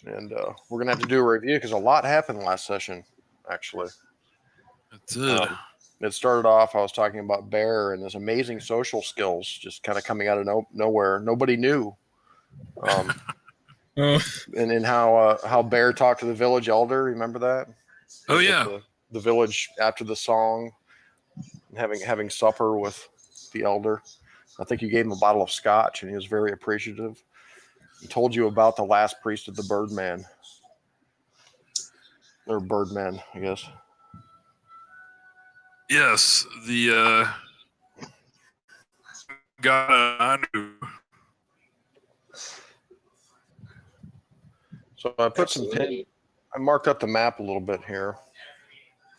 and we're gonna have to do a review because a lot happened last session. Actually, That's it. It started off. I was talking about Bear and his amazing social skills, just kind of coming out of nowhere. Nobody knew, and how Bear talked to the village elder. Remember that? Oh yeah. The village after the song, having supper with the elder. I think you gave him a bottle of scotch, and he was very appreciative. He told you about the last priest of the Birdman, or Birdman, I guess. Yes, the Ranu. So I put some pin. I marked up the map a little bit here.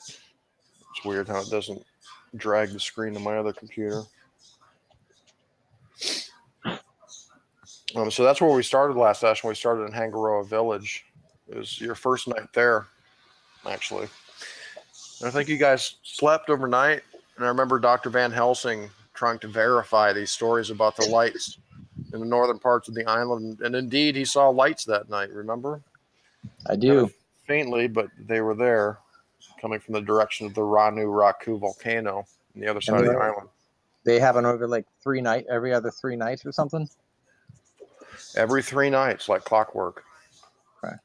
It's weird how it doesn't drag the screen to my other computer. So that's where we started last session. We started in Hangaroa Village. It was your first night there, actually. And I think you guys slept overnight. And I remember Dr. Van Helsing trying to verify these stories about the lights in the northern parts of the island. And indeed, he saw lights that night, remember? I do. Kind of faintly, but they were there, coming from the direction of the Ranu Rarku volcano on the other side of the island. They have an over like every other 3 nights or something? Every 3 nights, like clockwork. Okay.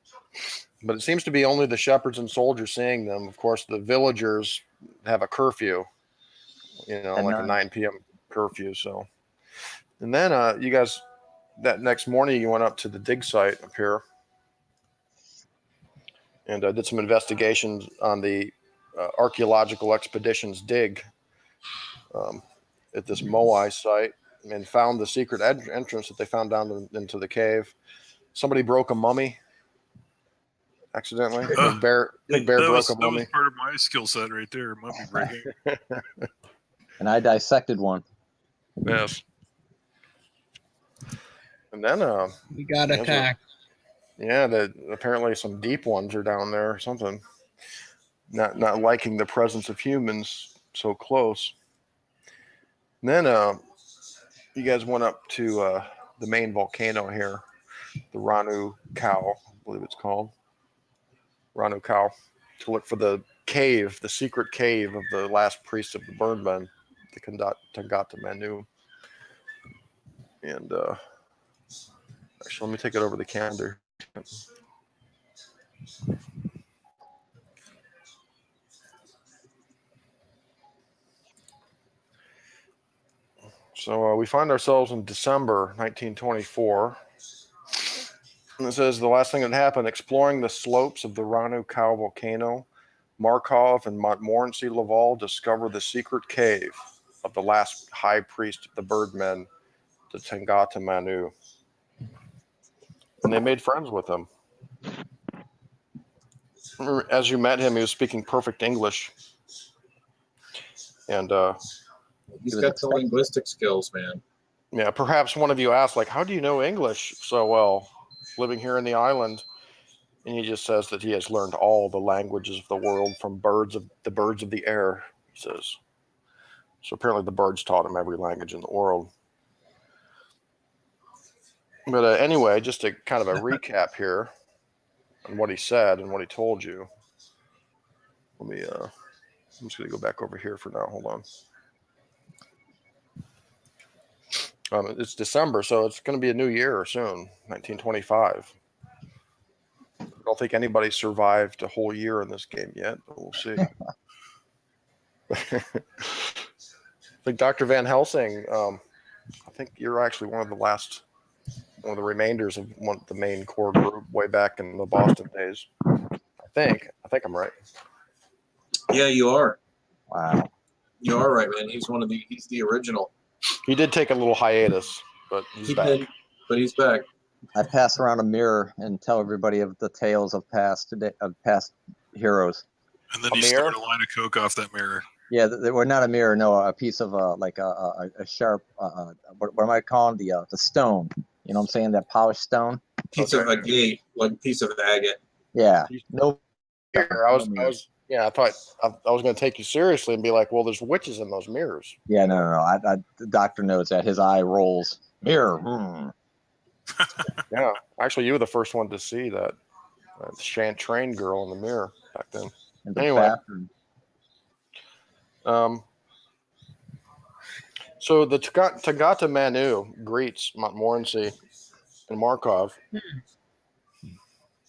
But it seems to be only the shepherds and soldiers seeing them. Of course, the villagers have a curfew, like a 9 p.m. curfew. So, and then you guys, that next morning, you went up to the dig site up here and did some investigations on the archaeological expedition's dig at this Moai site, and found the secret entrance that they found down into the cave. Somebody broke a mummy accidentally. Big Bear broke a mummy. That was part of my skill set right there, mummy breaking. And I dissected one. Yes. And then we got attacked. Yeah, apparently some deep ones are down there or something. Not liking the presence of humans so close. And then you guys went up to the main volcano here, the Ranu Cow, I believe it's called. Ranu Cow, to look for the cave, the secret cave of the last priest of the Birdmen, the Tangata Manu. And actually, let me take it over the calendar. So we find ourselves in December 1924. And it says the last thing that happened, exploring the slopes of the Ranu Cow volcano, Markov and Montmorency Laval discover the secret cave of the last high priest of the Birdmen, the Tangata Manu. And they made friends with him. As you met him, he was speaking perfect English. And he's got the linguistic skills, man. Yeah, perhaps one of you asked, like, how do you know English so well, living here in the island? And he just says that he has learned all the languages of the world from the birds of the air, he says. So apparently the birds taught him every language in the world. But anyway, just a kind of a recap here on what he said and what he told you. I'm just going to go back over here for now. Hold on. It's December, so it's going to be a new year soon, 1925. I don't think anybody survived a whole year in this game yet, but we'll see. I think Dr. Van Helsing, I think you're actually one of the remainders of the main core group way back in the Boston days. I think I'm right. Yeah, you are. Wow. You are right, man. He's the original. He did take a little hiatus, but he's back. But he's back. I pass around a mirror and tell everybody of the tales of past heroes. And then you start a line of coke off that mirror. Yeah, they were not a mirror, no, a piece of like a sharp. What am I calling the stone? You know what I'm saying? That polished stone. Piece of agate, like a piece of agate. Yeah. No. I thought I was going to take you seriously and be like, well, there's witches in those mirrors. Yeah, no. The doctor knows that. His eye rolls. Mirror. Yeah, actually, you were the first one to see that. trained girl in the mirror back then. In the Anyway. bathroom. So the Tagata Manu greets Montmorency and Markov, and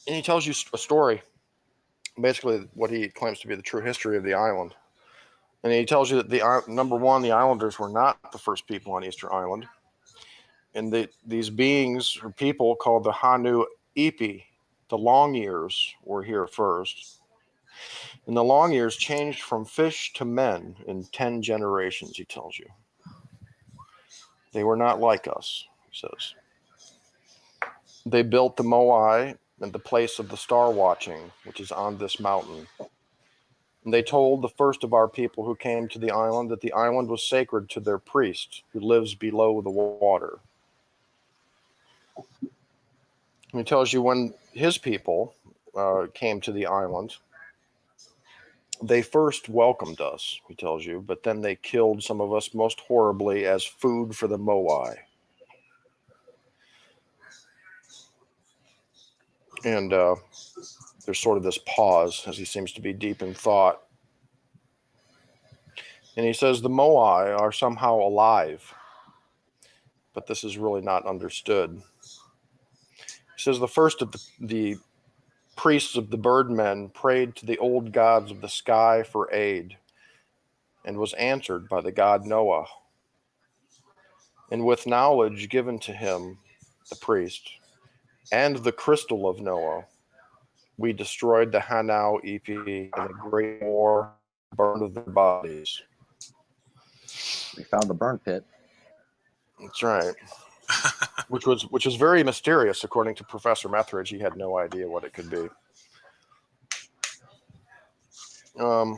he tells you a story, basically what he claims to be the true history of the island. And he tells you that number one, the islanders were not the first people on Easter Island, and these beings or people called the Hanu Ipi, the long ears, were here first. And the long ears changed from fish to men in 10 generations, he tells you. They were not like us, he says. They built the Moai and the place of the star watching, which is on this mountain. And they told the first of our people who came to the island that the island was sacred to their priest who lives below the water. And he tells you when his people came to the island, they first welcomed us, he tells you, but then they killed some of us most horribly as food for the Moai. And there's sort of this pause as he seems to be deep in thought. And he says the Moai are somehow alive, but this is really not understood. He says the first of the priests of the birdmen prayed to the old gods of the sky for aid and was answered by the god Noah. And with knowledge given to him, the priest, and the Crystal of Noa, we destroyed the Hanau Ipi in a great war, burned their bodies. We found the burn pit. That's right. which was very mysterious, according to Professor Methridge. He had no idea what it could be. And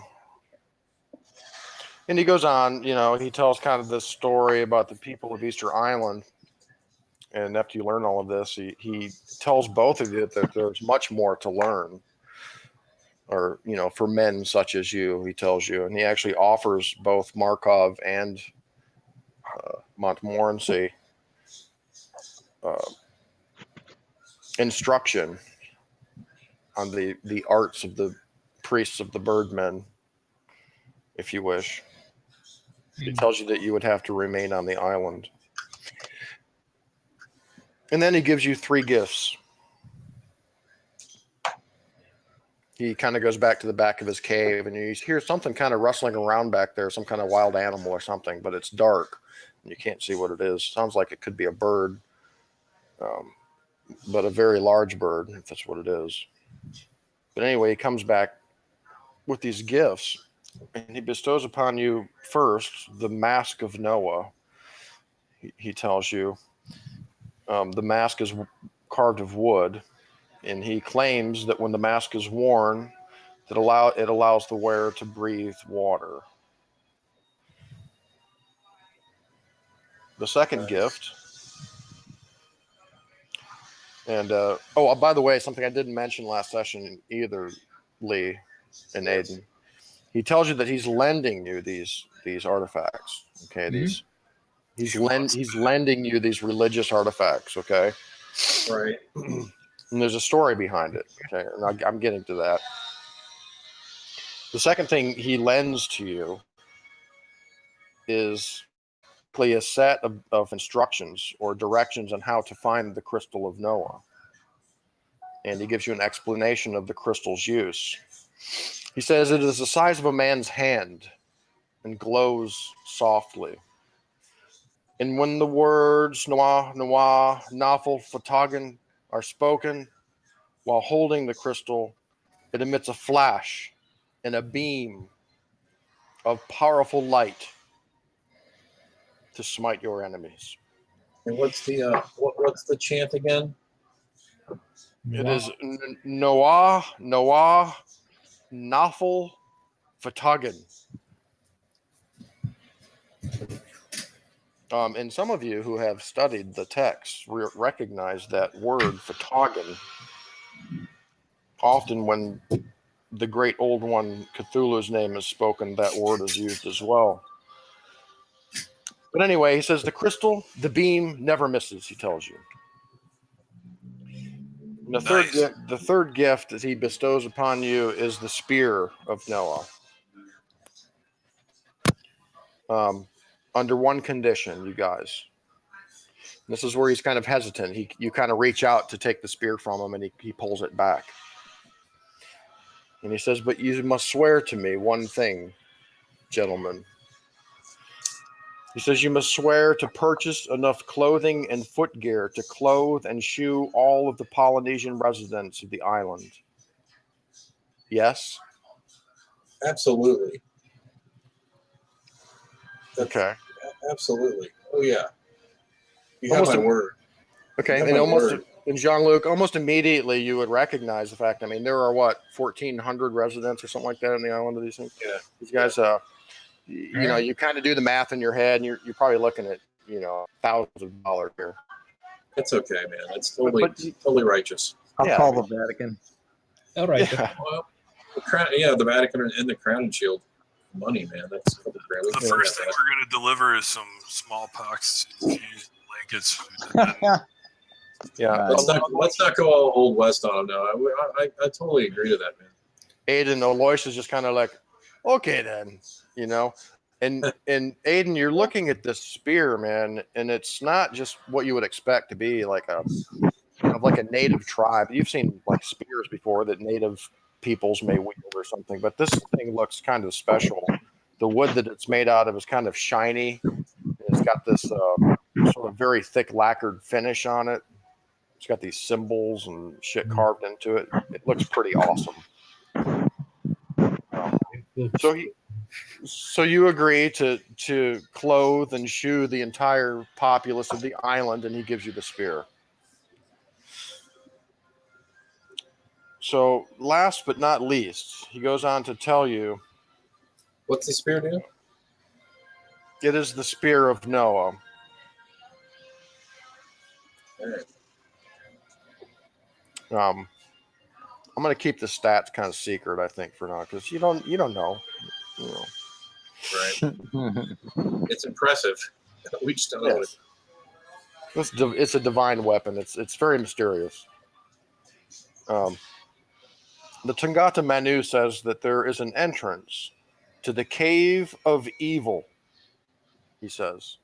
he goes on, he tells kind of this story about the people of Easter Island. And after you learn all of this, he tells both of you that there's much more to learn. Or, for men such as you, he tells you. And he actually offers both Markov and Montmorency instruction on the arts of the priests of the birdmen, if you wish. He tells you that you would have to remain on the island. And then he gives you 3 gifts. He kind of goes back to the back of his cave, and you hear something kind of rustling around back there, some kind of wild animal or something, but it's dark, and you can't see what it is. Sounds like it could be a bird, but a very large bird, if that's what it is. But anyway, he comes back with these gifts, and he bestows upon you first the mask of Noah. He tells you the mask is carved of wood, and he claims that when the mask is worn, it allows the wearer to breathe water. The second gift, and by the way, something I didn't mention last session either, Lee and Aiden. He tells you that he's lending you these artifacts. Okay, he's lending you these religious artifacts. Okay, Right. and there's a story behind it. Okay, and I'm getting to that. The second thing he lends to you is a set of instructions or directions on how to find the Crystal of Noa. And he gives you an explanation of the crystal's use. He says it is the size of a man's hand and glows softly. And when the words Noa, Noa, Nafel, Fatagan are spoken while holding the crystal, it emits a flash and a beam of powerful light to smite your enemies. And what's the chant again? It is Noa, Noa, Nafel, Fatagan. And some of you who have studied the text recognize that word Fatagan. Often when the great old one, Cthulhu's name, is spoken, that word is used as well. But anyway, he says the crystal, the beam never misses, he tells you. And the Nice. third gift that he bestows upon you is the spear of Noah. Under one condition, you guys. This is where he's kind of hesitant. You kind of reach out to take the spear from him, and he pulls it back. And he says, "But you must swear to me one thing, gentlemen." He says, "You must swear to purchase enough clothing and footgear to clothe and shoe all of the Polynesian residents of the island." Yes? Absolutely. Okay. Absolutely. Oh yeah. You have Almost my word. Okay, You have and my almost word. in Jean-Luc, almost immediately you would recognize the fact. I mean, there are what 1,400 residents or something like that on the island of these things. Yeah. These guys, you know, you kind of do the math in your head, and you're probably looking at thousands of dollars here. It's okay, man. It's totally righteous. I'll Yeah, call I mean- the Vatican. All right. Yeah, Well, the Vatican and the Crown and Shield money, man. That's a couple grand. We The can first do thing that. we're going to deliver is some smallpox infused blankets. And then yeah. Let's not go all old west on them now. I totally agree to that, man. Aiden Aloysius is just kind of like, okay then, and Aiden, you're looking at this spear, man, and it's not just what you would expect to be like a like a native tribe. You've seen like spears before that native peoples may wield or something, but this thing looks kind of special. The wood that it's made out of is kind of shiny. It's got this sort of very thick lacquered finish on it. It's got these symbols and shit carved into it. It looks pretty awesome. So you agree to clothe and shoe the entire populace of the island, and he gives you the spear. So last but not least, he goes on to tell you, What's the spear do? it is the spear of Noah. All right. I'm going to keep the stats kind of secret, I think, for now, because you don't know. Right. It's impressive. We just don't know what Yes. It's a divine weapon. It's very mysterious. The Tangata Manu says that there is an entrance to the cave of evil. He says.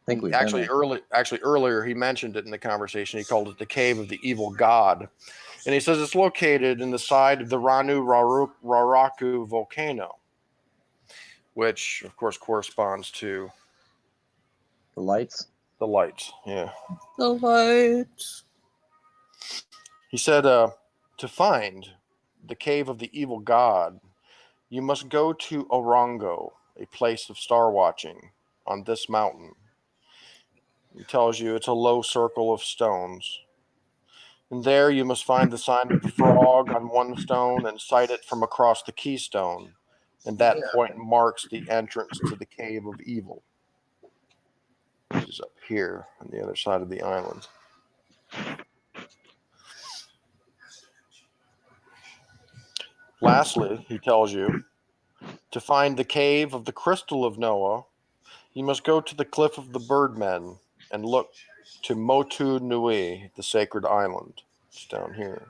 I think we've Earlier he mentioned it in the conversation. He called it the cave of the evil god, and he says it's located in the side of the Ranu Rarku volcano, which of course corresponds to the lights. the lights. Yeah. The lights. He said, to find the cave of the evil god, you must go to Orongo, a place of star watching on this mountain. He tells you it's a low circle of stones. And there you must find the sign of the frog on one stone and sight it from across the keystone. And that point marks the entrance to the cave of evil, which is up here on the other side of the island. Lastly, he tells you, to find the cave of the Crystal of Noa, you must go to the cliff of the Birdmen and look to Moku Nui, the sacred island. It's down here.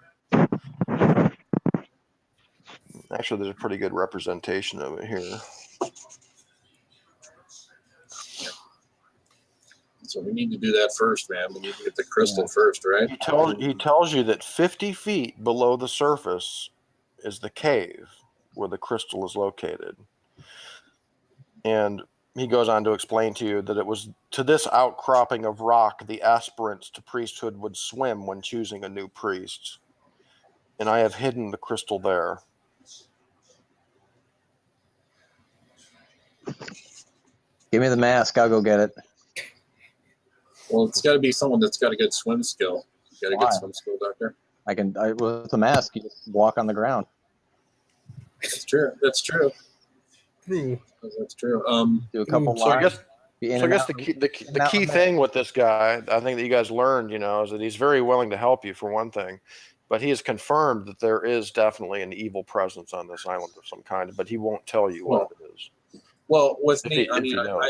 Actually, there's a pretty good representation of it here. So we need to do that first, man. We need to get the crystal first, right? He tells you that 50 feet below the surface is the cave where the crystal is located. And he goes on to explain to you that it was to this outcropping of rock the aspirants to priesthood would swim when choosing a new priest. And I have hidden the crystal there. Give me the mask. I'll go get it. Well, it's got to be someone that's got a good swim skill. You got a Why? good swim skill, Doctor. With the mask, you just walk on the ground. That's true. That's true. True. That's true. Do a couple So I lines. guess be in So I and guess out. the key thing with this guy, I think that you guys learned, is that he's very willing to help you for one thing, but he has confirmed that there is definitely an evil presence on this island of some kind, but he won't tell you what it is. Well, with If me, he- I if mean, he knows.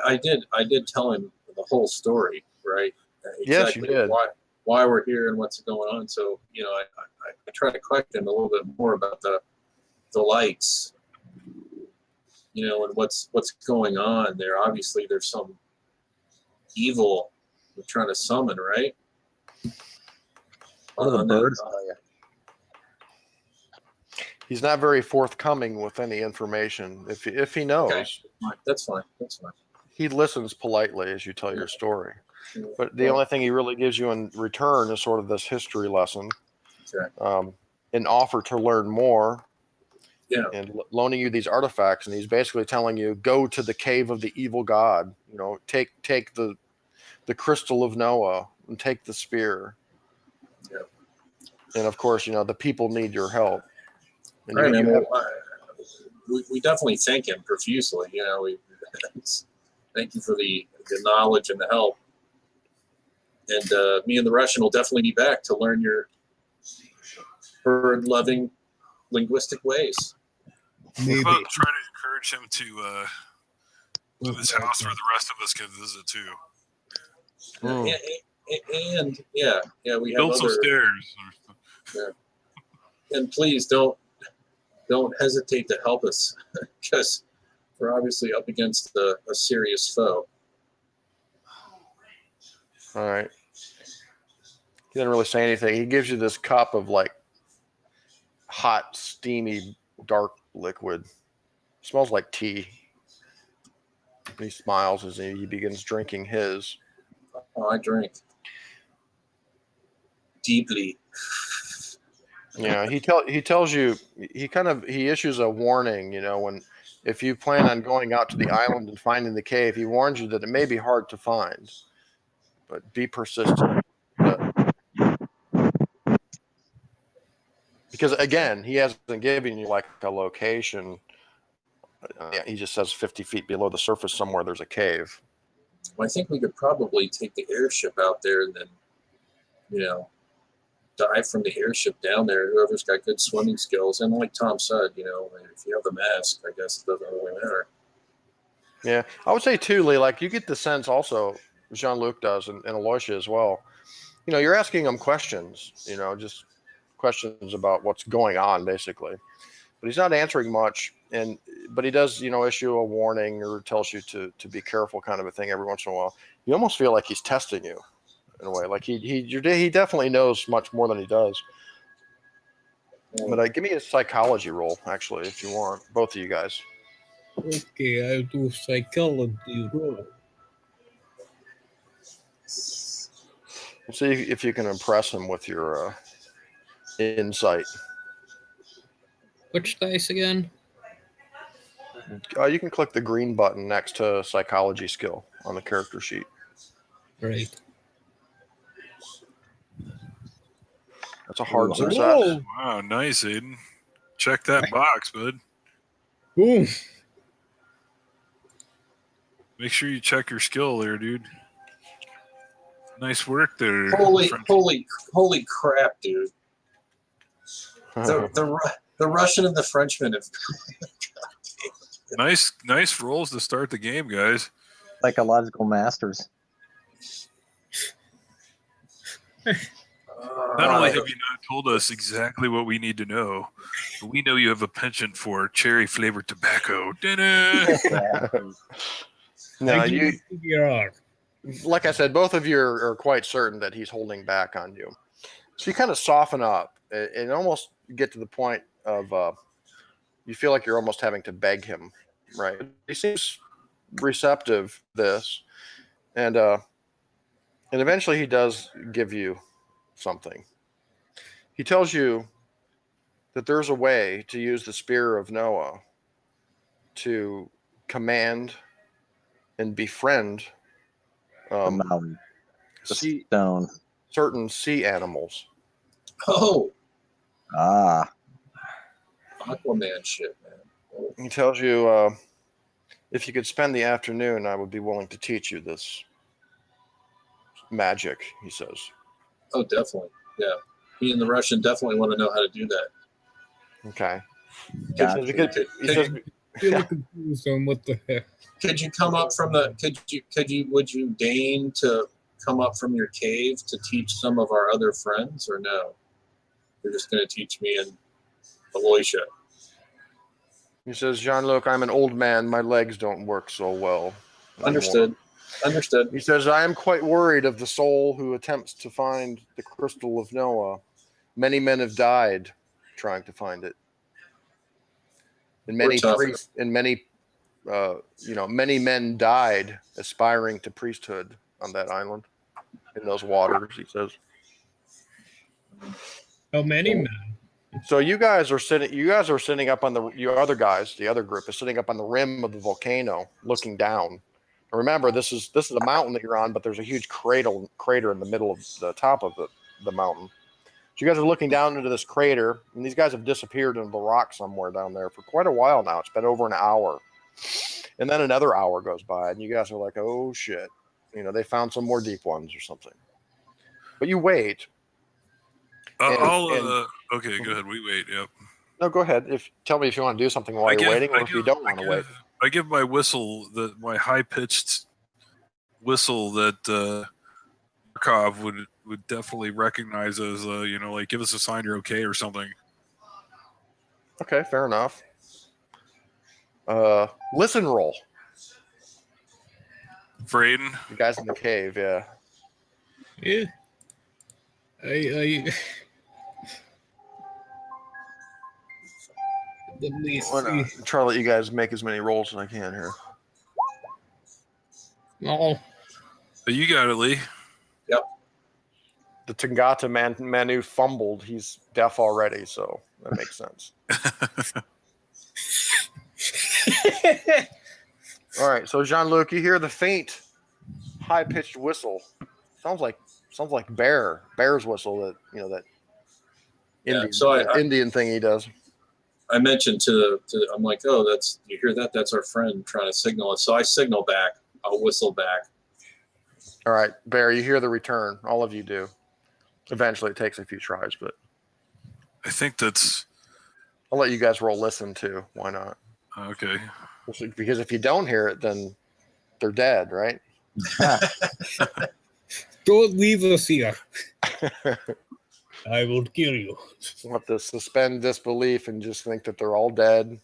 I did tell him the whole story, right? Yes, you did. why we're here and what's going on. So, you know, I try to question a little bit more about the lights, you know, and what's going on there. Obviously, there's some evil we're trying to summon, right? What are the On that- birds? He's not very forthcoming with any information. If he knows, Okay. That's fine. That's fine. he listens politely as you tell your story. But the only thing he really gives you in return is sort of this history lesson, Okay. an offer to learn more, Yeah. and loaning you these artifacts. And he's basically telling you, go to the cave of the evil god. You know, take the Crystal of Noa and take the spear. Yeah. And of course, you know, the people need your help. And All right, you man. have- Well, we definitely thank him profusely. You know, thank you for the knowledge and the help. And me and the Russian will definitely be back to learn your bird-loving linguistic ways. How Maybe. about try to encourage him to this house where the rest of us can visit too. Mm. And yeah, we have Build some other. stairs. And please don't hesitate to help us because we're obviously up against a serious foe. All right. He doesn't really say anything. He gives you this cup of like hot, steamy, dark liquid. Smells like tea. And he smiles as he begins drinking his. Oh, I drink deeply. Yeah, he tells you, he issues a warning, you know, if you plan on going out to the island and finding the cave, he warns you that it may be hard to find, but be persistent. Because again, he hasn't given you like a location. He just says 50 feet below the surface somewhere there's a cave. Well, I think we could probably take the airship out there and then, you know, dive from the airship down there. Whoever's got good swimming skills, and like Tom said, you know, if you have the mask, I guess it doesn't really matter. Yeah, I would say too, Lee, like you get the sense also, Jean-Luc does, and Aloysia as well. You know, you're asking him questions, you know, just questions about what's going on, basically. But he's not answering much, but he does, you know, issue a warning or tells you to be careful, kind of a thing every once in a while. You almost feel like he's testing you in a way, like he definitely knows much more than he does. But give me a psychology roll, actually, if you want, both of you guys. Okay, I'll do psychology roll. We'll see if you can impress him with your insight. Which dice again? You can click the green button next to psychology skill on the character sheet. Right. That's a hard Ooh, success. Whoa! Wow, nice, Aiden. Check that box, bud. Boom! Make sure you check your skill there, dude. Nice work there. Holy French. crap, dude! The Russian and the Frenchman have. Nice rolls to start the game, guys. Psychological masters. Not only have you not told us exactly what we need to know, but we know you have a penchant for cherry-flavored tobacco. Dinner. No, I you, can figure out. like I said, both of you are quite certain that he's holding back on you. So you kind of soften up and almost get to the point of you feel like you're almost having to beg him, right? He seems receptive to this, and eventually he does give you something. He tells you that there's a way to use the Spear of Noah to command and befriend The mountain. The sea, stone. certain sea animals. Oh, Ah. Aquaman shit, man. He tells you if you could spend the afternoon, I would be willing to teach you this magic, he says. Oh, definitely. Yeah. Me and the Russian definitely want to know how to do that. Okay. Gotcha. He says, Still confused on what the heck. Could you come up from the? Would you deign to come up from your cave to teach some of our other friends, or no? You're just going to teach me and Aloysia. He says, Jean-Luc, I'm an old man. My legs don't work so well anymore. Understood. He says, I am quite worried of the soul who attempts to find the Crystal of Noa. Many men have died trying to find it. And many priests and many many men died aspiring to priesthood on that island, in those waters, he says. How many men? So you guys are sitting up on the other group is sitting up on the rim of the volcano looking down. Remember, this is a mountain that you're on, but there's a huge crater in the middle of the top of the mountain. So you guys are looking down into this crater, and these guys have disappeared into the rock somewhere down there for quite a while now. It's been over an hour. And then another hour goes by, and you guys are like, oh shit. They found some more deep ones or something. But you wait. Okay, go ahead. We wait. Yep. No, go ahead. Tell me if you want to do something while you're waiting, or if you don't want to wait. I give my whistle, my high-pitched whistle that Markov would definitely recognize as, like, give us a sign you're okay or something. Okay, fair enough. Listen roll. For Aiden? The guys in the cave, yeah. Yeah. I Let me see. Try to let you guys make as many rolls as I can here. No. But you got it, Lee. Yep. The Tangata Manu fumbled. He's deaf already, so that makes sense. All right, so Jean-Luc, you hear the faint, high-pitched whistle. Sounds like Bear's whistle that Indian thing he does. I mentioned I'm like, oh, you hear that? That's our friend trying to signal us. So I signal back. I'll whistle back. All right, Bear, you hear the return. All of you do. Eventually, it takes a few tries, but I think that's. I'll let you guys roll listen too. Why not? Okay. Because if you don't hear it, then they're dead, right? Don't leave us here. I will kill you. We'll have to suspend disbelief and just think that they're all dead,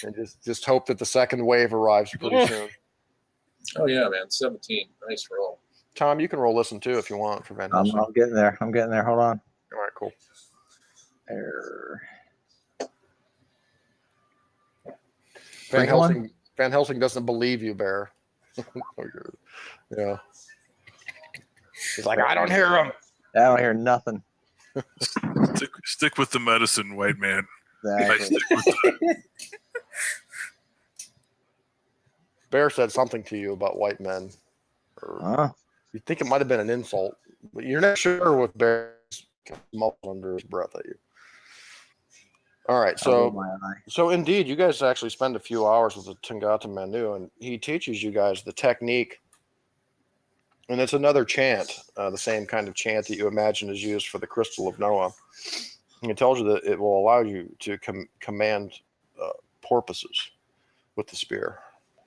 and just hope that the second wave arrives pretty soon. Oh yeah, man, 17. Nice roll. Tom, you can roll listen too if you want for Van Helsing. I'm getting there. Hold on. All right, cool. Van Helsing doesn't believe you, Bear. Yeah. He's like, I don't hear him. I don't hear nothing. Stick with the medicine, white man. Exactly. Bear said something to you about white men. You think it might have been an insult, but you're not sure what Bear's mumbled under his breath at you. All right, so indeed, you guys actually spend a few hours with the Tangata Manu, and he teaches you guys the technique. And it's another chant, the same kind of chant that you imagine is used for the Crystal of Noa. And it tells you that it will allow you to command porpoises with the spear.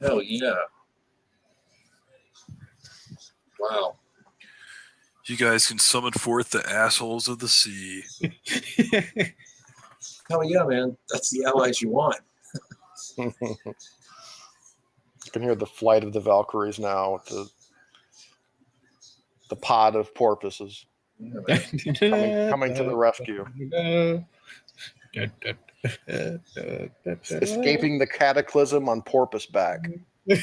Hell yeah. Wow. You guys can summon forth the assholes of the sea. Hell yeah, man. That's the allies you want. You can hear the flight of the Valkyries now with the pod of porpoises coming to the rescue. Escaping the cataclysm on porpoise back. All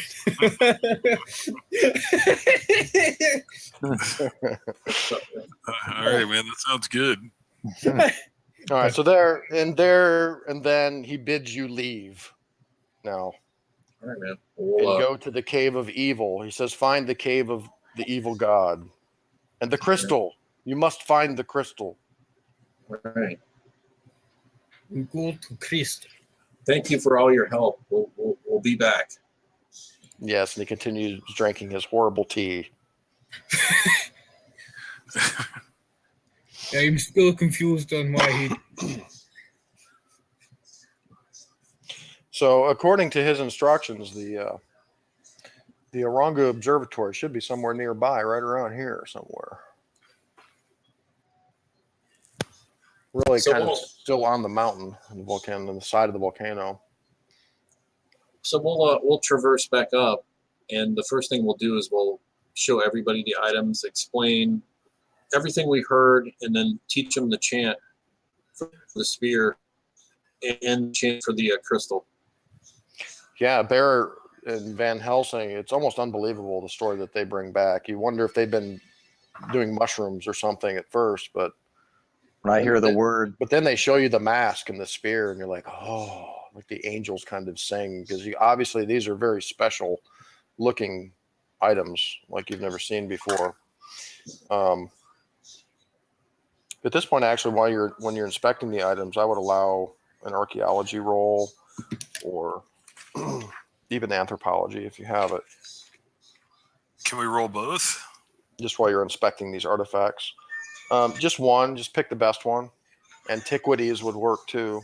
right, man. That sounds good. All right, so there, and then he bids you leave. Now, All right, man. and go to the cave of evil. He says, find the cave of the evil god, and the crystal. You must find the crystal. All right. We go to Crystal. Thank you for all your help. We'll be back. Yes, and he continues drinking his horrible tea. I'm still confused on why he. So, according to his instructions, The Orongo Observatory should be somewhere nearby, right around here somewhere. Really So kind of we'll- still on the mountain, on the volcano, on the side of the volcano. So we'll traverse back up, and the first thing we'll do is we'll show everybody the items, explain everything we heard, and then teach them the chant for the spear and chant for the crystal. Yeah, Bear and Van Helsing, it's almost unbelievable the story that they bring back. You wonder if they've been doing mushrooms or something at first, but When I hear the word, but then they show you the mask and the spear, and you're like, oh, like the angels kind of sing, because obviously these are very special looking items like you've never seen before. At this point, actually, when you're inspecting the items, I would allow an archaeology roll or even anthropology if you have it, Can we roll both? just while you're inspecting these artifacts. Just one, just pick the best one. Antiquities would work too.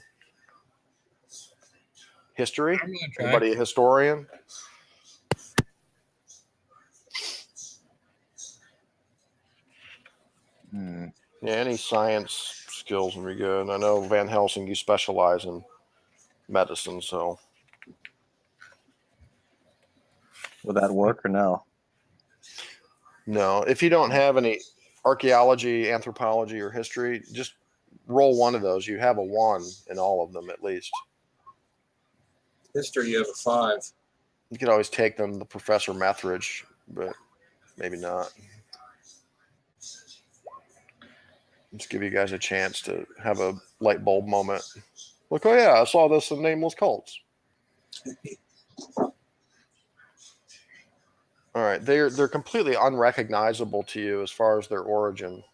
History? I'm gonna try. Anybody a historian? Yeah, any science skills would be good. I know Van Helsing, you specialize in medicine, so will that work or no? no. If you don't have any archaeology, anthropology, or history, just roll one of those. You have a 1 in all of them at least. History, you have a 5. You could always take them to Professor Methridge, but maybe not. Just give you guys a chance to have a light bulb moment. Look, oh yeah, I saw this in Nameless Cults. All right, they're completely unrecognizable to you as far as their origin,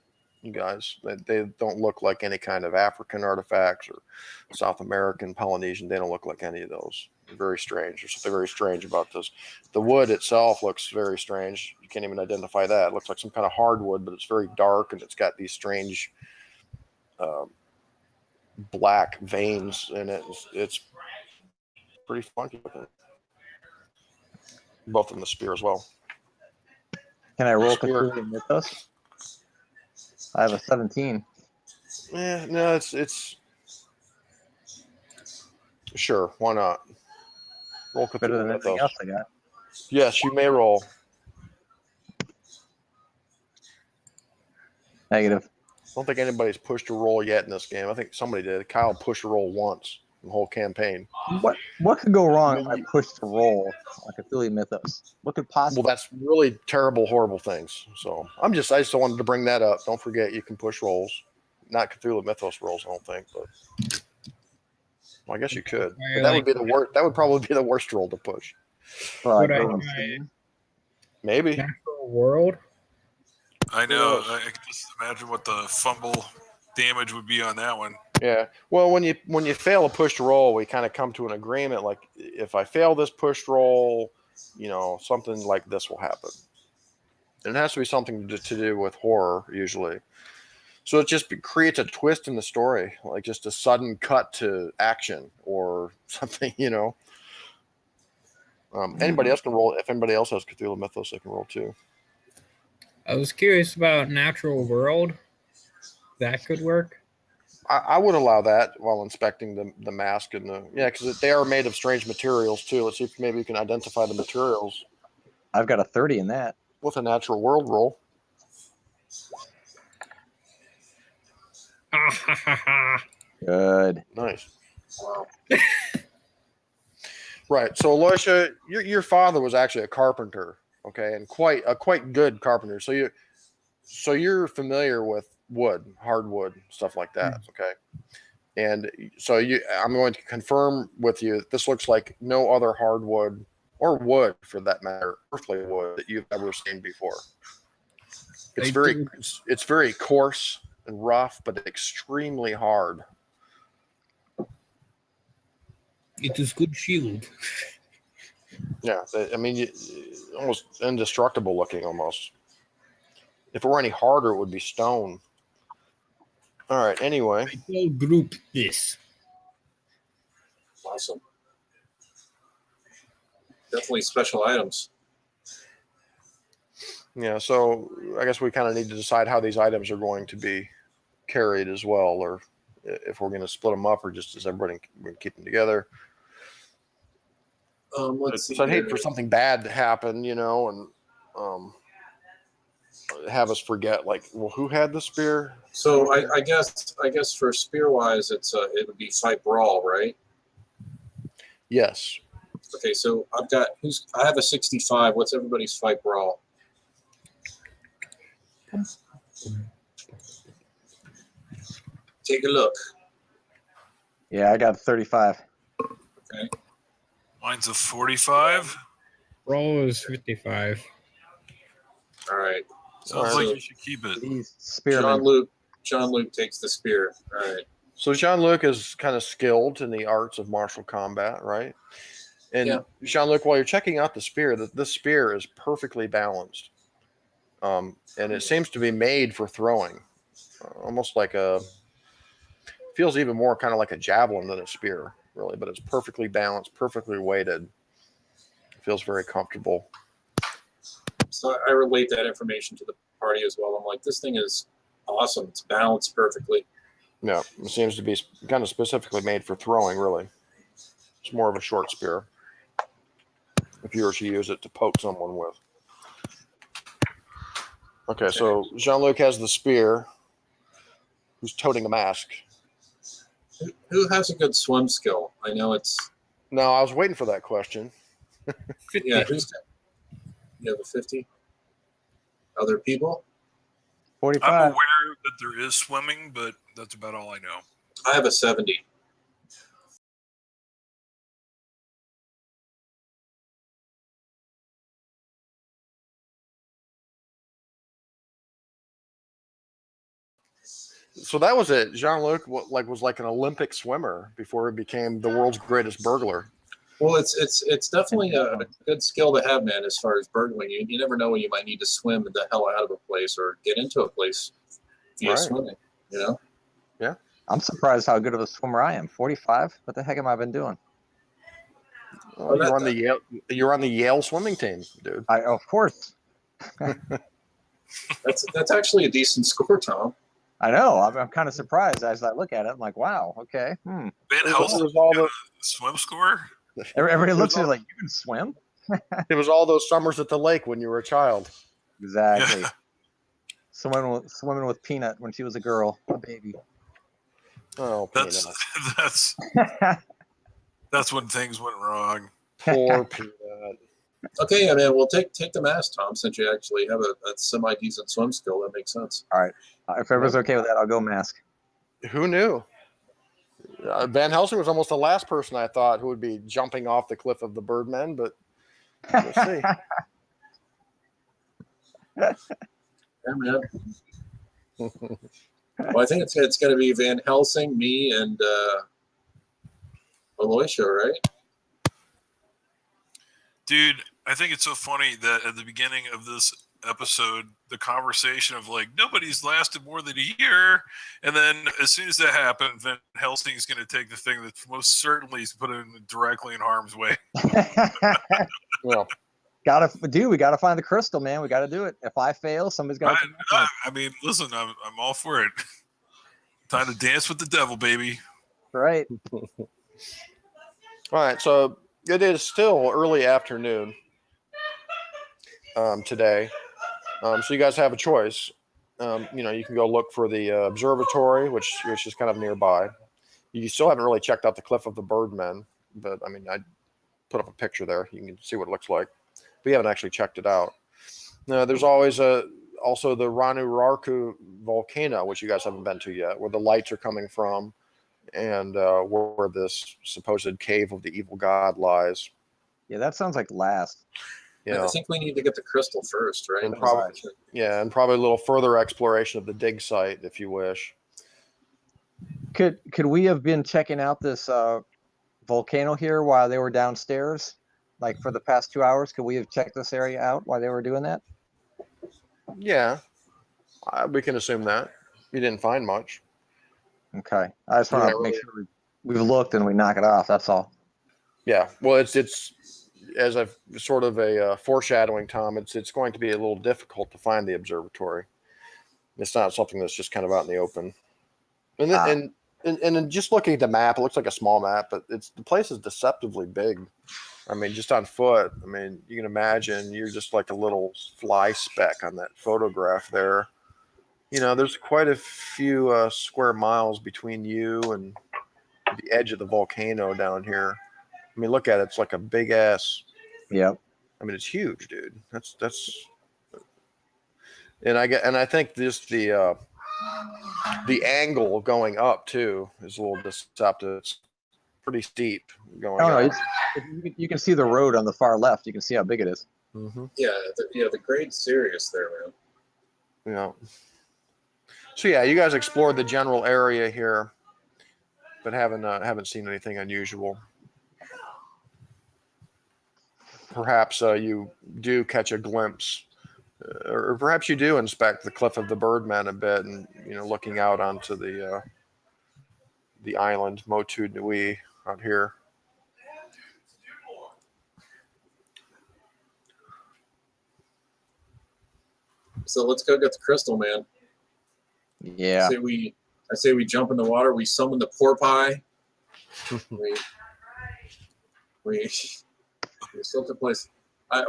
you guys. They don't look like any kind of African artifacts or South American, Polynesian. They don't look like any of those. They're very strange. There's something very strange about this. The wood itself looks very strange. You can't even identify that. It looks like some kind of hardwood, but it's very dark and it's got these strange black veins in it. It's pretty funky looking. Both in the spear as well. Can I roll Spear. Cthulhu Mythos? I have a 17. Yeah, no, it's sure. Why not? Roll Better Cthulhu than anything Mythos. else I got. Yes, you may roll. Negative. I don't think anybody's pushed a roll yet in this game. I think somebody did. Kyle pushed a roll once in the whole campaign. What could go wrong if I pushed a roll on Cthulhu Mythos? What could Well, possibly? that's really terrible, horrible things. So I just wanted to bring that up. Don't forget, you can push rolls. Not Cthulhu Mythos rolls, I don't think, but well, I guess you could. But that would be the worst. That would probably be the worst roll to push. Well, Would I I go try insane? Maybe. Natural world? I know. knows? I can just imagine what the fumble damage would be on that one. Yeah. Well, when you fail a pushed roll, we kind of come to an agreement. Like, if I fail this pushed roll, something like this will happen. And it has to be something to do with horror, usually. So it just creates a twist in the story, like just a sudden cut to action or something, Anybody else can roll. If anybody else has Cthulhu Mythos, they can roll too. I was curious about natural world. That could work. I would allow that while inspecting the mask and because they are made of strange materials too. Let's see if maybe you can identify the materials I've got a 30 in that. with a natural world roll. Ah ha ha ha. Good. Nice. Right. So, Elisha, your father was actually a carpenter, okay, and quite good carpenter. So you're familiar with wood, hardwood, stuff like that, okay? And so I'm going to confirm with you that this looks like no other hardwood or wood, for that matter, earthly wood that you've ever seen before. It's very coarse and rough, but extremely hard. It is good shield. Yeah, almost indestructible looking almost. If it were any harder, it would be stone. All right, anyway. I will group this. Awesome. Definitely special items. Yeah, so I guess we kind of need to decide how these items are going to be carried as well, or if we're going to split them up, or just as everybody we keep them together. Let's see. So I'd hate here. for something bad to happen, and have us forget, like, well, who had the spear? So I guess for spear wise, it would be fight brawl, right? Yes. Okay, so I have a 65. What's everybody's fight brawl? Take a look. Yeah, I got 35. Okay. Mine's a 45. Roll is 55. All right. Sounds All like right. you should keep it. These spearmen. John Luke takes the spear. All right. So Jean-Luc is kind of skilled in the arts of martial combat, right? And Yeah. Jean-Luc, while you're checking out the spear, this spear is perfectly balanced. And it seems to be made for throwing. Almost like feels even more kind of like a javelin than a spear, really, but it's perfectly balanced, perfectly weighted. It feels very comfortable. So I relate that information to the party as well. I'm like, this thing is awesome. It's balanced perfectly. Yeah, it seems to be kind of specifically made for throwing, really. It's more of a short spear if you were to use it to poke someone with. Okay, so Jean-Luc has the spear. Who's toting a mask? Who has a good swim skill? I know it's. No, I was waiting for that question. 50. Yeah, you have a 50? Other people? 45. I'm aware that there is swimming, but that's about all I know. I have a 70. So that was it. Jean-Luc was like an Olympic swimmer before he became the world's greatest burglar. Well, it's definitely a good skill to have, man, as far as burgling. You never know when you might need to swim the hell out of a place or get into a place via Right. swimming, you know? I'm surprised how good of a swimmer I am. 45? What the heck am I been doing? Oh, you're on the Yale swimming team, dude. Of course. That's actually a decent score, Tom. I know. I'm kind of surprised as I look at it. I'm like, wow, okay. Van It Helsing was all got a swim score? Everybody looks at it like, you can swim? It was all those summers at the lake when you were a child. Exactly. Yeah. Swimming with Peanut when she was a girl, a baby. Oh, That's Peanut. that's when things went wrong. Poor Peanut. Okay, I mean, well, take the mask, Tom, since you actually have a semi-decent swim skill. That makes sense. All right. If everyone's okay with that, I'll go mask. Who knew? Van Helsing was almost the last person I thought who would be jumping off the cliff of the Birdmen, but we'll see. Yeah, man. Well, I think it's going to be Van Helsing, me, and Aloysia, right? Dude, I think it's so funny that at the beginning of this episode, the conversation of like, nobody's lasted more than a year. And then as soon as that happened, Van Helsing's going to take the thing that most certainly is put him directly in harm's way. Well, we gotta find the crystal, man. We gotta do it. If I fail, somebody's got to. I mean, listen, I'm all for it. Time to dance with the devil, baby. Right. all right. So it is still early afternoon today. So you guys have a choice. You can go look for the observatory, which is kind of nearby. You still haven't really checked out the Cliff of the Birdmen, but I mean, I put up a picture there. You can see what it looks like. But you haven't actually checked it out. There's always also the Ranu Rarku volcano, which you guys haven't been to yet, where the lights are coming from, and where this supposed cave of the evil god lies. Yeah, that sounds like last. Yeah, I think we need to get the crystal first, right? and probably a little further exploration of the dig site, if you wish. Could we have been checking out this volcano here while they were downstairs, like for the past 2 hours? Could we have checked this area out while they were doing that? Yeah, we can assume that. You didn't find much. Okay, I just want to make sure we've looked and we knock it off. That's all. Yeah, well, it's as I've sort of a foreshadowing, Tom, it's going to be a little difficult to find the observatory. It's not something that's just kind of out in the open. And then just looking at the map, it looks like a small map, but the place is deceptively big. I mean, just on foot. I mean, you can imagine you're just like a little fly speck on that photograph there. You know, there's quite a few square miles between you and the edge of the volcano down here. I mean, look at it. It's like a big ass. Yep. I mean, it's huge, dude. That's. And I think just the angle going up too is a little deceptive. It's pretty steep going Oh, no, up. you can see the road on the far left. You can see how big it is. Mm-hmm. Yeah, the grade's serious there, man. Yeah. So yeah, you guys explored the general area here, but haven't seen anything unusual. Perhaps you do catch a glimpse, or perhaps you do inspect the Cliff of the Birdmen a bit, and looking out onto the island Moku Nui out here. So let's go get the crystal, man. Yeah. I say we jump in the water. We summon the porpie. we sort the place.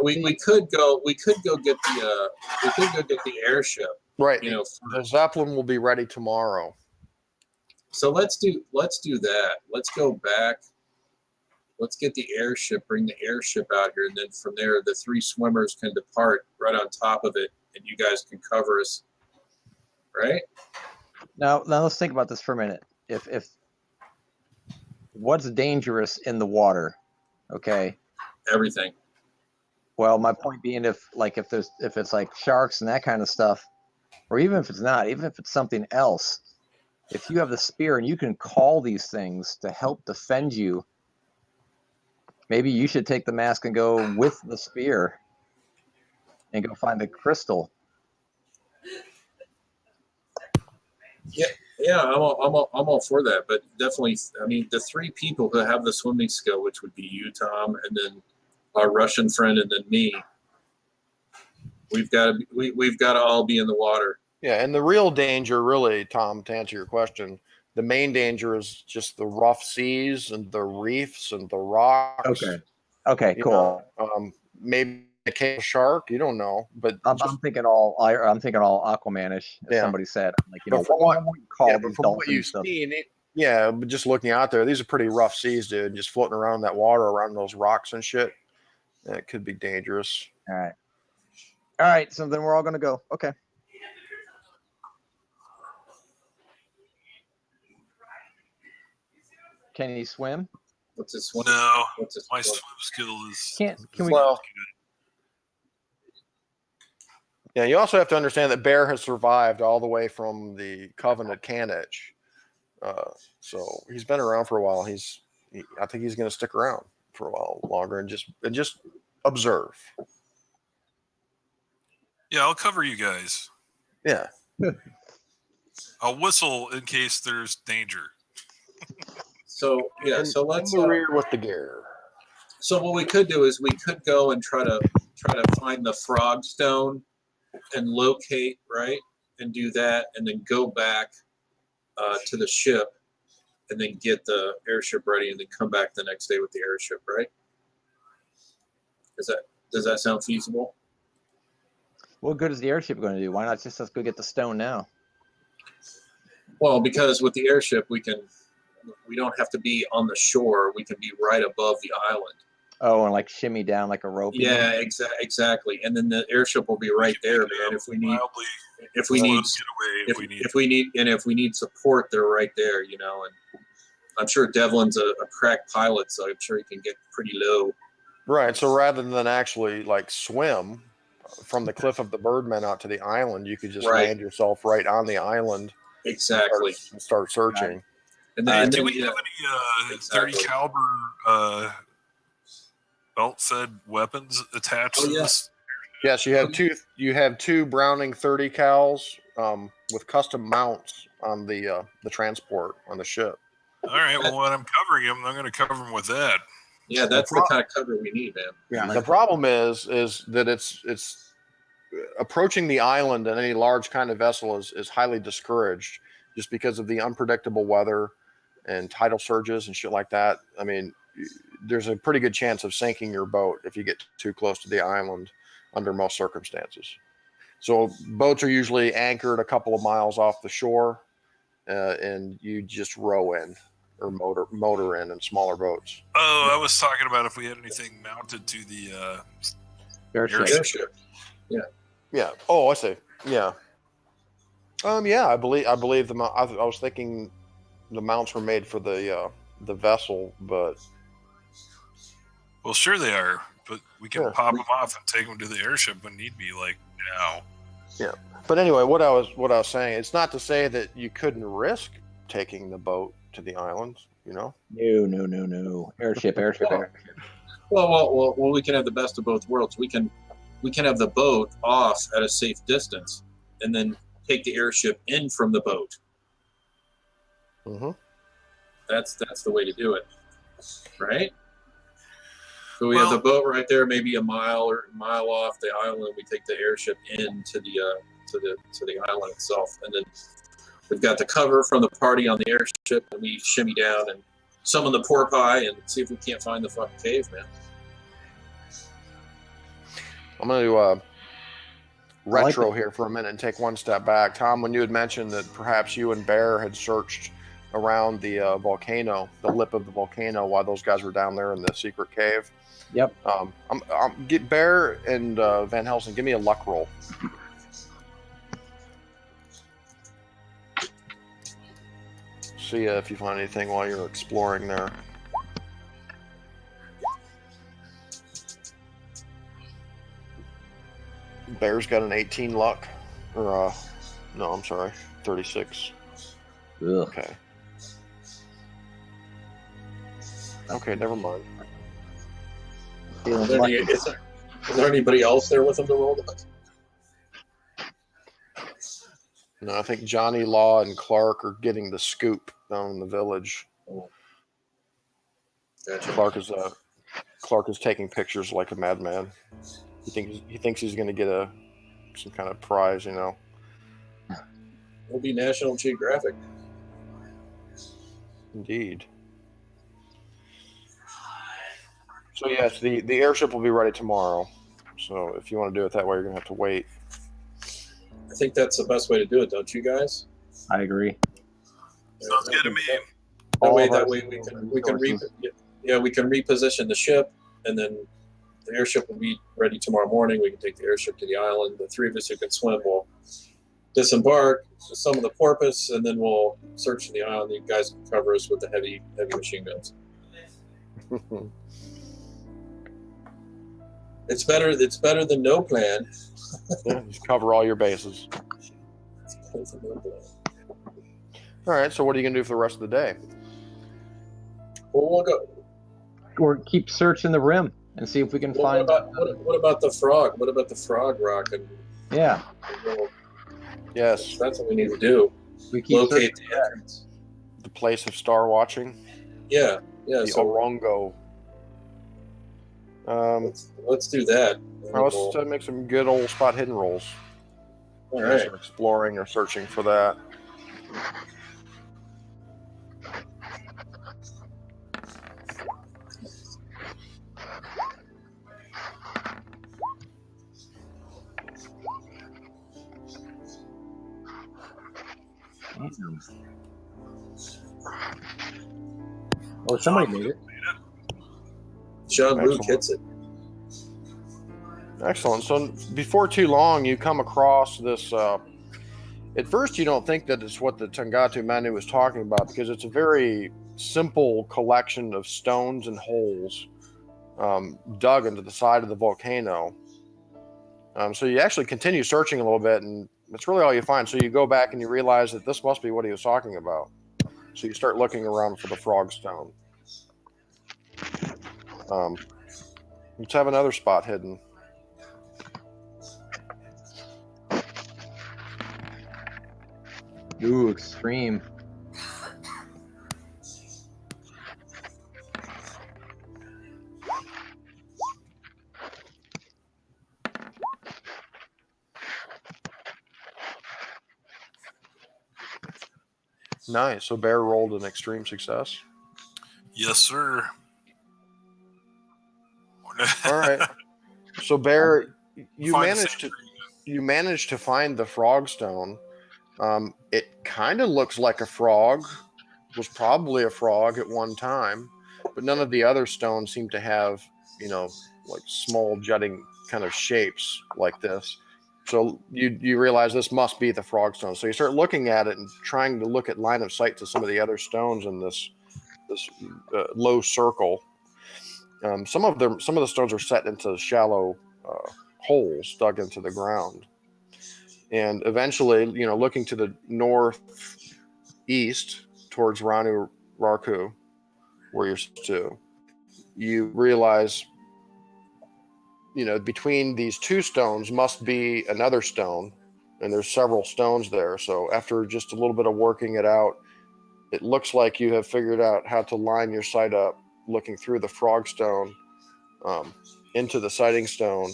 We could go get the airship. Right. The Zeppelin will be ready tomorrow. So let's do that. Let's go back. Let's get the airship. Bring the airship out here, and then from there, the 3 swimmers can depart right on top of it, and you guys can cover us. Right. Now let's think about this for a minute. If what's dangerous in the water? Okay. Everything. Well, my point being, if it's like sharks and that kind of stuff, or even if it's not, even if it's something else, if you have the spear and you can call these things to help defend you, maybe you should take the mask and go with the spear and go find the crystal. Yeah, I'm all for that, but definitely, I mean, the 3 people who have the swimming skill, which would be you, Tom, and then our Russian friend, and then me. We've got to all be in the water. Yeah, and the real danger, really, Tom, to answer your question, the main danger is just the rough seas and the reefs and the rocks. Okay, cool. Maybe a cave shark, you don't know, but I'm thinking all Aquamanish, as somebody said. I'm like, but from what dolphins you've stuff. seen, but just looking out there, these are pretty rough seas, dude. Just floating around in that water, around those rocks and shit. It could be dangerous. All right. So then we're all gonna go. Okay. Can he swim? What's his swim? No, What's his my swim? swim skill is. Can we? Well, yeah, you also have to understand that Bear has survived all the way from the Covenant Canage. So he's been around for a while. I think he's going to stick around for a while longer and just observe. Yeah, I'll cover you guys. Yeah. I'll whistle in case there's danger. So yeah, so let's in the rear with the gear. So what we could do is we could go and try to find the frog stone and locate, right, and do that, and then go back to the ship, and then get the airship ready, and then come back the next day with the airship, right? Does that sound feasible? What good is the airship going to do? Why not just let's go get the stone now? Well, because with the airship we don't have to be on the shore. We can be right above the island. Oh, and like shimmy down like a rope. Yeah, exactly. And then the airship will be right there, man. If we need support, they're right there, you know. And I'm sure Devlin's a crack pilot, so I'm sure he can get pretty low. Right. So rather than actually like swim from the Cliff of the Birdmen out to the island, you could just land yourself right on the island. Exactly. And start searching. Right. And then, do we have any 30 caliber belt fed weapons attached to this? Yes, you have two. You have 2 Browning 30 cals with custom mounts on the transport on the ship. All right. Well, when I'm covering them, I'm going to cover them with that. Yeah, that's the kind of cover we need, man. Yeah. The problem is that it's approaching the island in any large kind of vessel is highly discouraged just because of the unpredictable weather and tidal surges and shit like that. I mean, there's a pretty good chance of sinking your boat if you get too close to the island under most circumstances. So boats are usually anchored a couple of miles off the shore, and you just row in or motor in smaller boats. Oh, I was talking about if we had anything mounted to the Airship. Yeah. Oh, I see. Yeah. Yeah. I believe I was thinking the mounts were made for the vessel, but Well, sure they are, but we can Yeah. pop them off and take them to the airship when need be, like now. yeah. But anyway, what I was saying, it's not to say that you couldn't risk taking the boat to the island. You know. No. Airship. Well, we can have the best of both worlds. We can have the boat off at a safe distance, and then take the airship in from the boat. Mm-hmm. That's the way to do it, right? So we have the boat right there, maybe a mile off the island. We take the airship into the island itself, and then we've got the cover from the party on the airship, and we shimmy down and summon the pork pie and see if we can't find the fucking cave, man. I'm going to retro here for a minute and take one step back. Tom, when you had mentioned that perhaps you and Bear had searched around the volcano, the lip of the volcano, while those guys were down there in the secret cave. Yep. Get Bear and Van Helsing, give me a luck roll. See if you find anything while you're exploring there. Bear's got an 18 luck, or no, I'm sorry, 36. Ugh. Okay. Okay, never mind. Is there anybody else there with him to roll that? No, I think Johnny Law and Clark are getting the scoop down in the village. Gotcha. Clark is taking pictures like a madman. He thinks he's going to get some kind of prize, you know. It'll be National Geographic. Indeed. So yes, the airship will be ready tomorrow. So if you want to do it that way, you're going to have to wait. I think that's the best way to do it, don't you guys? I agree. Sounds good to me. That way we can reposition the ship, and then the airship will be ready tomorrow morning. We can take the airship to the island. The three of us who can swim will disembark, summon the porpoise, and then we'll search the island. You guys can cover us with the heavy machine guns. It's better than no plan. Yeah, just cover all your bases. All right, so what are you going to do for the rest of the day? Well, we'll go. Or keep searching the rim and see if we can find. What about the frog? What about the frog rock? And Yeah, Yes, that's what we need to do. we keep Locate searching. the entrance. the place of star watching, Yeah. the So Orongo. let's do that. And Let's we'll- make some good old spot hidden rolls. all As right. we're exploring or searching for that. Damn. Oh, somebody made it. John Luke Excellent. hits it. Excellent. So before too long, you come across this. At first, you don't think that it's what the Tangatu Manu was talking about because it's a very simple collection of stones and holes dug into the side of the volcano. So you actually continue searching a little bit, and that's really all you find. So you go back and you realize that this must be what he was talking about. So you start looking around for the frog stone. Let's have another spot hidden. Ooh, extreme. Nice. So Bear rolled an extreme success. Yes, sir. All right. So Bear, you Find the managed same to tree. you managed to find the frog stone. It kind of looks like a frog. Was probably a frog at one time, but none of the other stones seem to have, like small jutting kind of shapes like this. So you realize this must be the frog stone. So you start looking at it and trying to look at line of sight to some of the other stones in this low circle. Some of the stones are set into shallow holes dug into the ground, and eventually, looking to the northeast towards Ranu Rarku, where you're supposed to, you realize, between these two stones must be another stone, and there's several stones there. So after just a little bit of working it out, it looks like you have figured out how to line your sight up, looking through the frog stone into the sighting stone,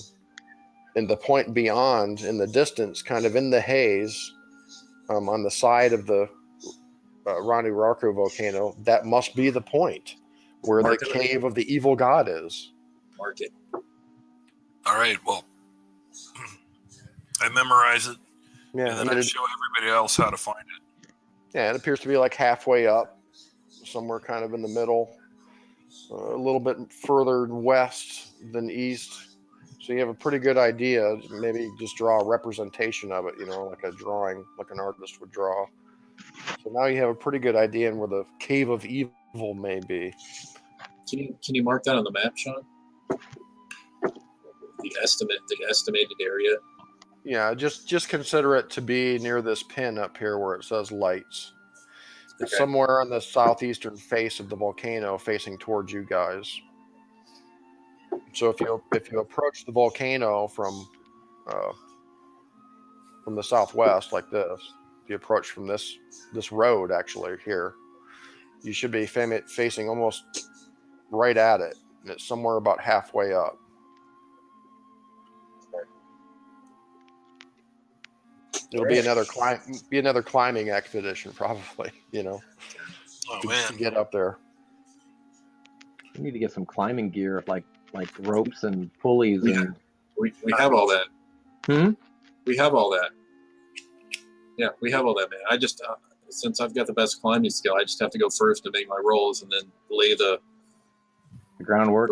and the point beyond in the distance, kind of in the haze, on the side of the Ranu Rarku volcano. That must be the point where Mark the it. cave of the evil god is. Mark it. All right. Well, I memorize it, Yeah, and then I show everybody else how to find it. yeah, it appears to be like halfway up, somewhere kind of in the middle, a little bit further west than east. So you have a pretty good idea. Maybe just draw a representation of it, like a drawing, like an artist would draw. So now you have a pretty good idea in where the cave of evil may be. Can you mark that on the map, Sean? The estimated area. Yeah, just consider it to be near this pin up here where it says lights. It's Okay. somewhere on the southeastern face of the volcano, facing towards you guys. So if you approach the volcano from the southwest like this, if you approach from this road actually here, you should be facing almost right at it, and it's somewhere about halfway up. It'll be another climbing expedition probably, Oh to man. get up there. We need to get some climbing gear, like ropes and pulleys Yeah. and. We have all that. Hmm? We have all that. Yeah, we have all that, man. I just since I've got the best climbing skill, I just have to go first and make my rolls, and then lay the Groundwork.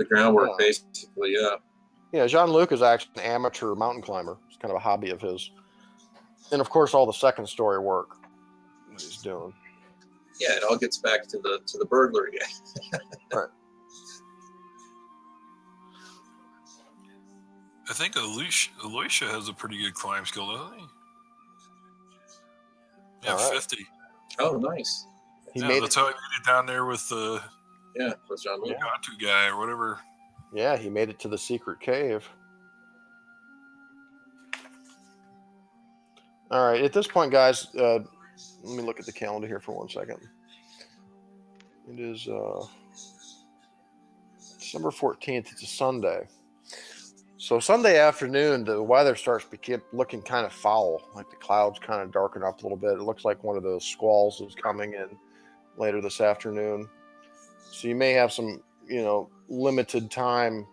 groundwork, Yeah. basically. Yeah. Yeah, Jean-Luc is actually an amateur mountain climber. It's kind of a hobby of his. And of course, all the second story work that he's doing. Yeah, it all gets back to the burglary again. Right. I think Alicia has a pretty good climb skill, doesn't he? Yeah, All right. 50. Oh, nice. He Yeah, made that's it. how I made it down there with the Yeah, was John Luke. Gatu guy or whatever. Yeah, he made it to the secret cave. All right. At this point, guys, let me look at the calendar here for 1 second. It is December 14th. It's a Sunday. So Sunday afternoon, the weather starts looking kind of foul. Like the clouds kind of darken up a little bit. It looks like one of those squalls is coming in later this afternoon. So you may have some, limited time,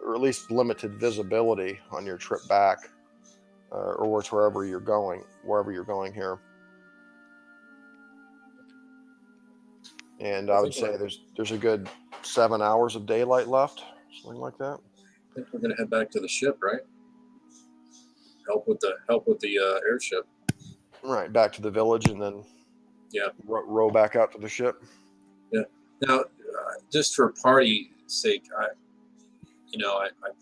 or at least limited visibility on your trip back, or wherever you're going here. And I would say there's a good 7 hours of daylight left, something like that. I think we're gonna head back to the ship, right? Help with the airship. Right, back to the village and then row back out to the ship. Yeah. Now, just for party sake, I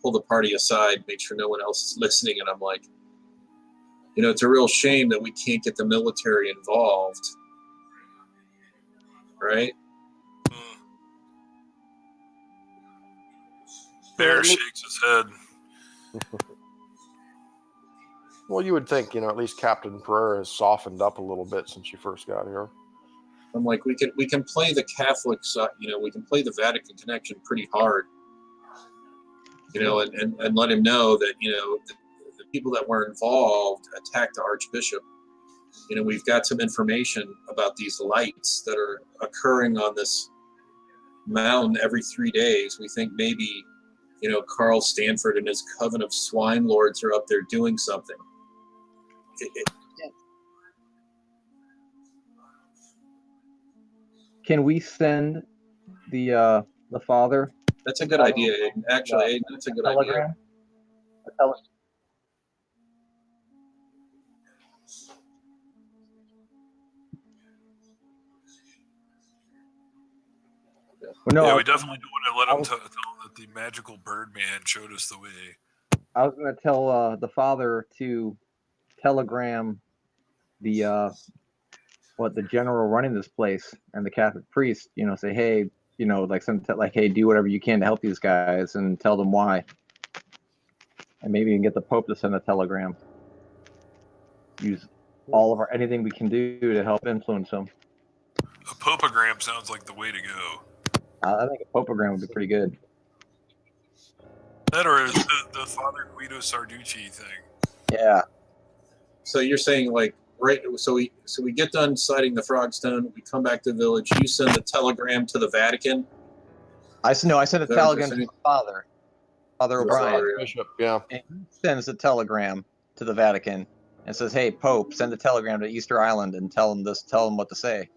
pull the party aside, make sure no one else is listening, and I'm like, it's a real shame that we can't get the military involved, right? Bear shakes his head. Well, you would think, at least Captain Pereira has softened up a little bit since you first got here. I'm like, we can play the Catholic side, we can play the Vatican connection pretty hard, and let him know that, the people that were involved attacked the Archbishop, You know, we've got some information about these lights that are occurring on this mountain every 3 days. We think maybe, you know, Carl Stanford and his coven of swine lords are up there doing something. Can we send the father That's a good idea, Aiden. Actually, Aiden, that's a good idea. telegram? A tele- Well, no, Yeah, we definitely don't want to let him tell him that the magical Birdman showed us the way. I was going to tell the father to telegram the the general running this place and the Catholic priest. You know, say, hey, you know, like hey, do whatever you can to help these guys and tell them why. And maybe you can get the Pope to send a telegram. Use all of anything we can do to help influence them. A popogram sounds like the way to go. I think a popogram would be pretty good. That or the Father Guido Sarducci thing. Yeah. So you're saying like so we get done sighting the Frogstone, we come back to the village, you send the telegram to the Vatican. I sent a telegram to the Father O'Brien. Bishop, yeah. And he sends a telegram to the Vatican and says, hey, Pope, send a telegram to Easter Island and tell them what to say.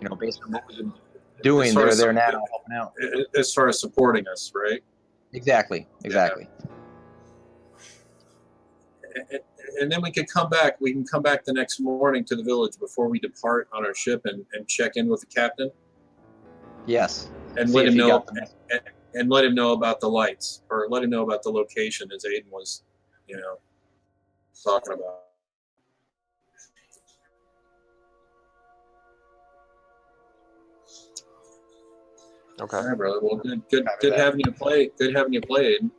You know, based on what we've been doing, they're there now helping out. As far as supporting us, right? Exactly. Yeah. And then we can come back the next morning to the village before we depart on our ship and check in with the captain. Yes. And See let if him he know got them. and let him know about the lights, or let him know about the location, as Aiden was, you know, talking about. Okay. All right, brother. Well, good having you play. Good having you play, Aiden.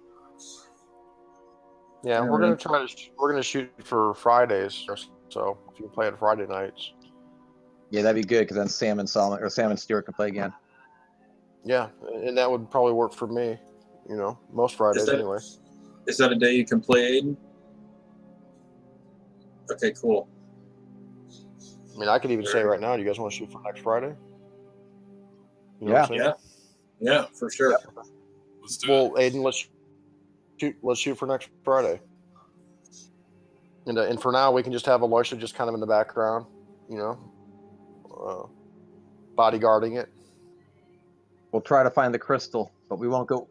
Yeah, Yeah, we're man. gonna shoot for Fridays, so if you play on Friday nights. Yeah, that'd be good because then Sam and Stewart can play again. Yeah, and that would probably work for me. You know, most Fridays anyway. Is that a day you can play, Aiden? Okay, cool. I mean, I could even say right now, do you guys want to shoot for next Friday? You know Yeah. what I'm saying? Yeah, for sure. Let's do Well, Aiden, let's shoot for next Friday. And for now, we can just have Aloysia just kind of in the background, you know, bodyguarding it. We'll try to find the crystal, but we won't go.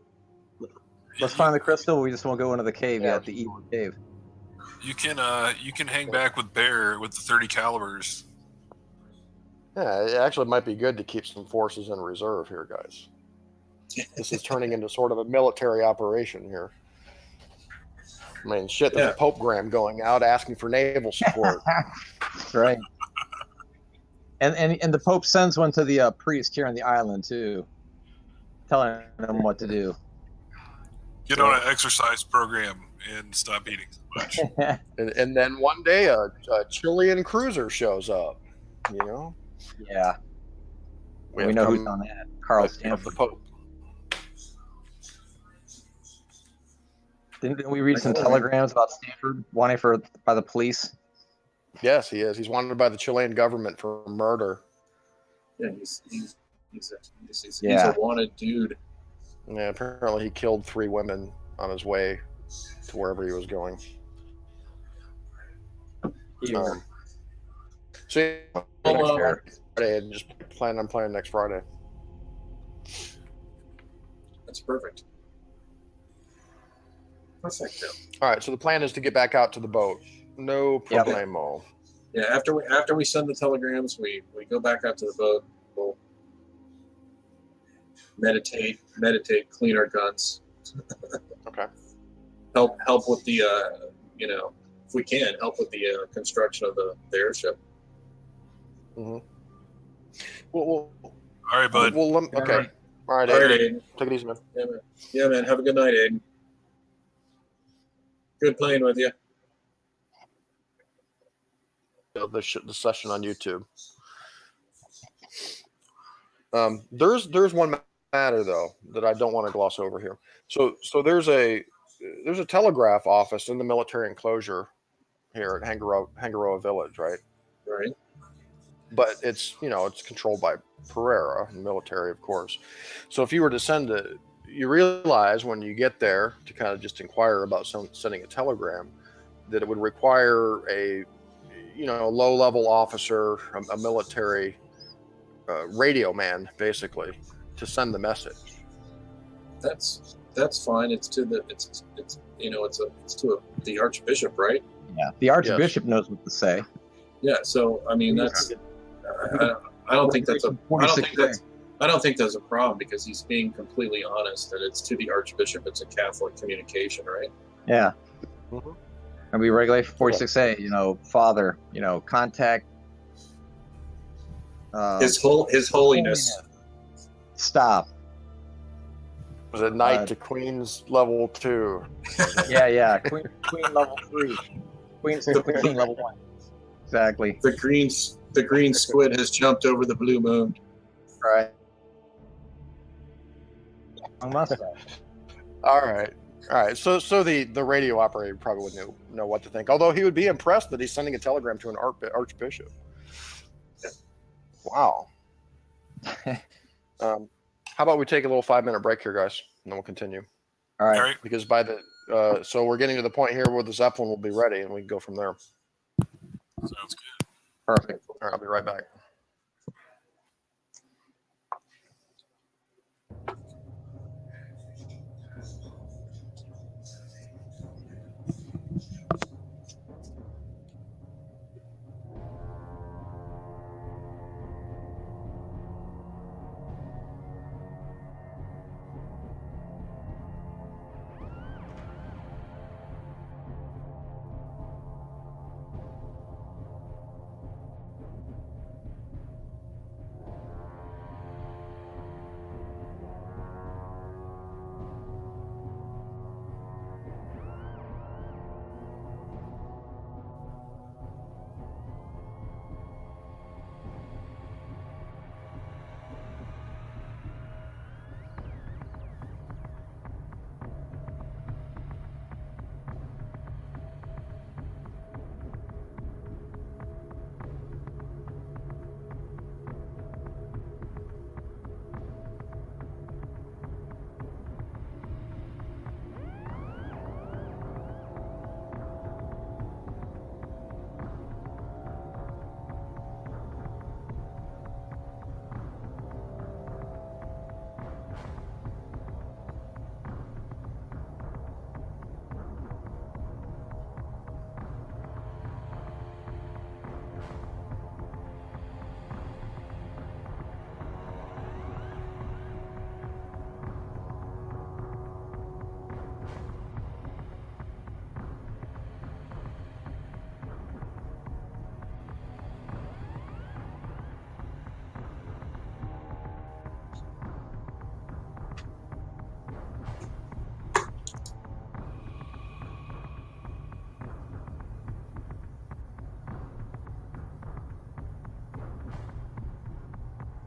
Let's find the crystal. We just won't go into the cave yet. The evil cave. You can hang back with Bear with the 30 calibers. Yeah, it actually might be good to keep some forces in reserve here, guys. This is turning into sort of a military operation here. I mean, shit, there's a Popegram going out asking for naval support. Right. And the Pope sends one to the priest here on the island too, telling him what to do. Get on an exercise program and stop eating so much. And then one day a Chilean cruiser shows up, you know? Yeah. We know who's on that. Carl Stanford. The Pope. Didn't we read some telegrams about Stanford wanted by the police? Yes, he is. He's wanted by the Chilean government for murder. Yeah, he's a wanted dude. Yeah, apparently he killed 3 women on his way to wherever he was going. So next Friday, and just plan on playing next Friday. That's perfect. Perfect. All right, so the plan is to get back out to the boat. No problemo. Yeah, after we send the telegrams, we go back out to the boat. We'll meditate, clean our guns. Okay. Help with the if we can help with the construction of the airship. Mm-hmm. Well, all right, bud. Okay. All right, Aiden. Take it easy, man. Yeah, man. Have a good night, Aiden. Good playing with you. The session on YouTube. There's one matter though that I don't want to gloss over here. So there's a telegraph office in the military enclosure here at Hangaroa Village, right? Right. But it's it's controlled by Pereira, military, of course. So if you were to you realize when you get there to kind of just inquire about sending a telegram, that it would require a low-level officer, a military radio man, basically, to send the message. That's fine. It's to the it's to the Archbishop, right? Yeah, the Archbishop knows what to say. Yeah. So I mean, that's I don't think that's a problem, because he's being completely honest that it's to the Archbishop. It's a Catholic communication, right? Yeah. Mhm. And we regulate 46A, Father, contact His Holiness. Stop. Was it Knight to Queen's level 2? Yeah. Queen level 3. Queen level 1. Exactly. The green squid has jumped over the blue moon. Right. Mustache. All right. So the radio operator probably wouldn't know what to think. Although he would be impressed that he's sending a telegram to an archbishop. Wow. How about we take a little 5-minute break here, guys, and then we'll continue. All right. All right. Because so we're getting to the point here where the Zeppelin will be ready, and we can go from there. Sounds good. Perfect. All right, I'll be right back.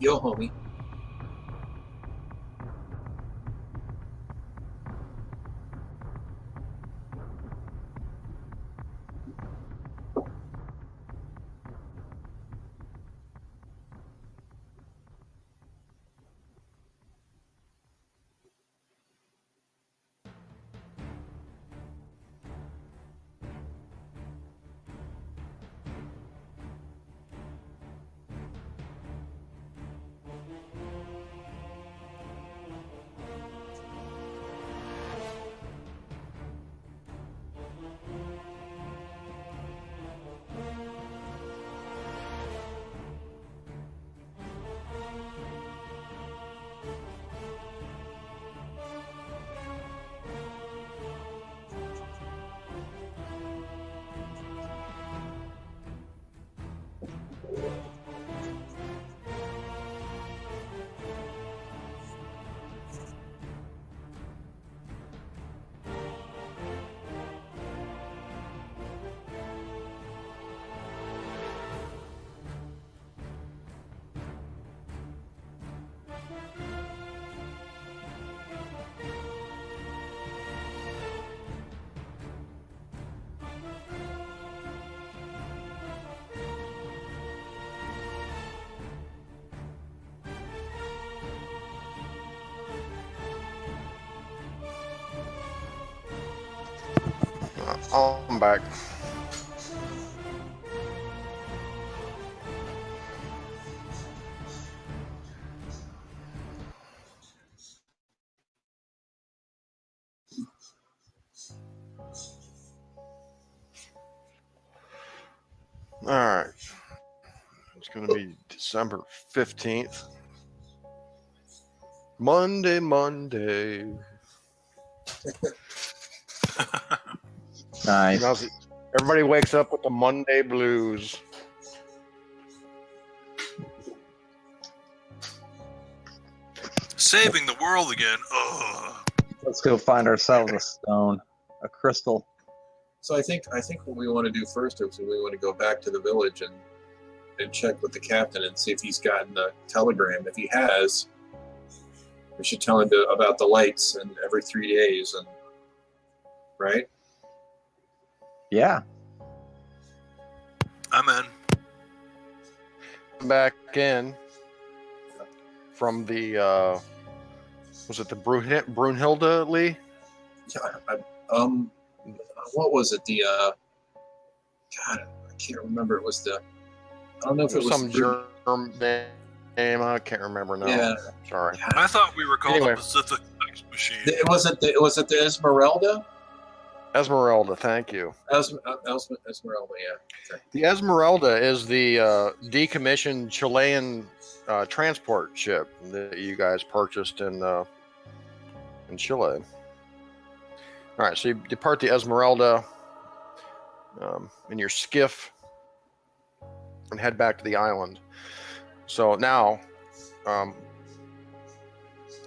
Yo, homie. I'm back. All right. It's going to be December 15th. Monday. Nice. You know, everybody wakes up with the Monday blues. Saving the world again. Ugh. Let's go find ourselves a stone, a crystal. So I think what we want to do first is we want to go back to the village and check with the captain and see if he's gotten a telegram. If he has, we should tell him about the lights and every 3 days, and right. Yeah. I'm in. Back in from the was it the Brunhilde Lee? Yeah, what was it? The God, I can't remember. It was the. I don't know if it was some germ name. I can't remember now. Yeah. Sorry. I thought we were called Anyway. the Pacific Sex Machine. It wasn't the Esmeralda. Esmeralda, thank you. Esmeralda, yeah. Okay. The Esmeralda is the decommissioned Chilean transport ship that you guys purchased in Chile. All right, so you depart the Esmeralda in your skiff and head back to the island. So now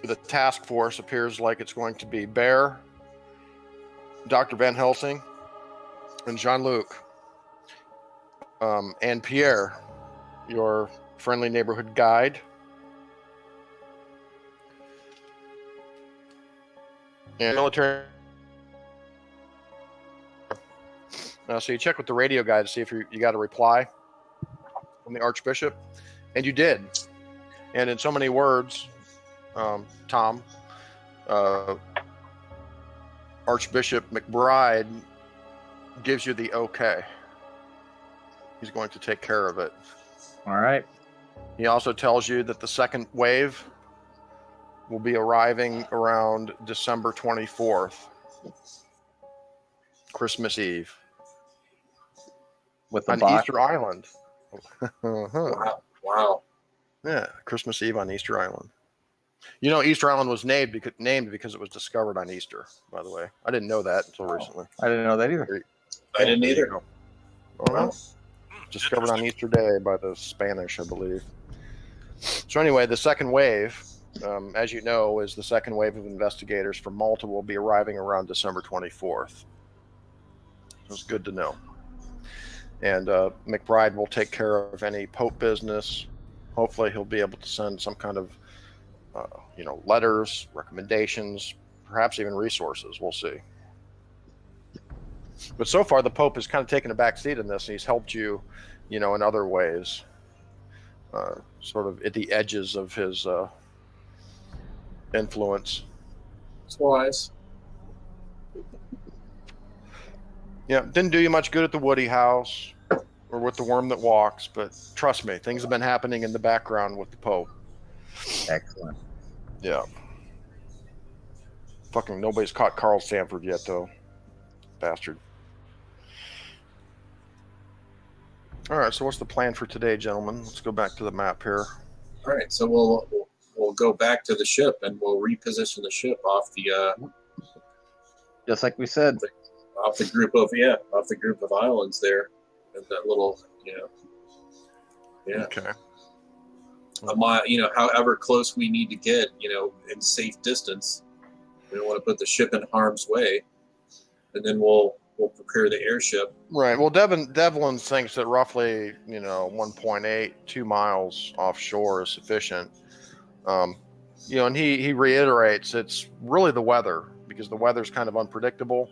the task force appears like it's going to be Bear, Dr. Van Helsing, and Jean-Luc, and Pierre, your friendly neighborhood guide. And military. So you check with the radio guy to see if you got a reply from the Archbishop, and you did. And in so many words, Tom, Archbishop McBride gives you the okay. He's going to take care of it. All right. He also tells you that the second wave will be arriving around December 24th, Christmas Eve, With the on box. Easter Island. Wow. Yeah, Christmas Eve on Easter Island. You know, Easter Island was named because it was discovered on Easter, by the way. I didn't know that until recently. I didn't know that either. I didn't There you either. go. Uh-huh. Discovered on Easter Day by the Spanish, I believe. So anyway, the second wave, as you know, is the second wave of investigators from Malta will be arriving around December 24th. It's good to know. And McBride will take care of any Pope business. Hopefully he'll be able to send some kind of, letters, recommendations, perhaps even resources. We'll see. But so far, the Pope has kind of taken a back seat in this, and he's helped you, in other ways, sort of at the edges of his influence. It's wise. Yeah, didn't do you much good at the Woody House or with the Worm That Walks, but trust me, things have been happening in the background with the Pope. Excellent. Yeah. Fucking nobody's caught Carl Stanford yet, though. Bastard. All right, so what's the plan for today, gentlemen? Let's go back to the map here. All right, so we'll go back to the ship and we'll reposition the ship off the Just like we said. off the group of islands there, and that little Okay. a mile, however close we need to get, in safe distance. We don't want to put the ship in harm's way, and then we'll prepare the airship. Right. Well, Devlin thinks that roughly, 1.8, 2 miles offshore is sufficient. And he reiterates it's really the weather, because the weather's kind of unpredictable.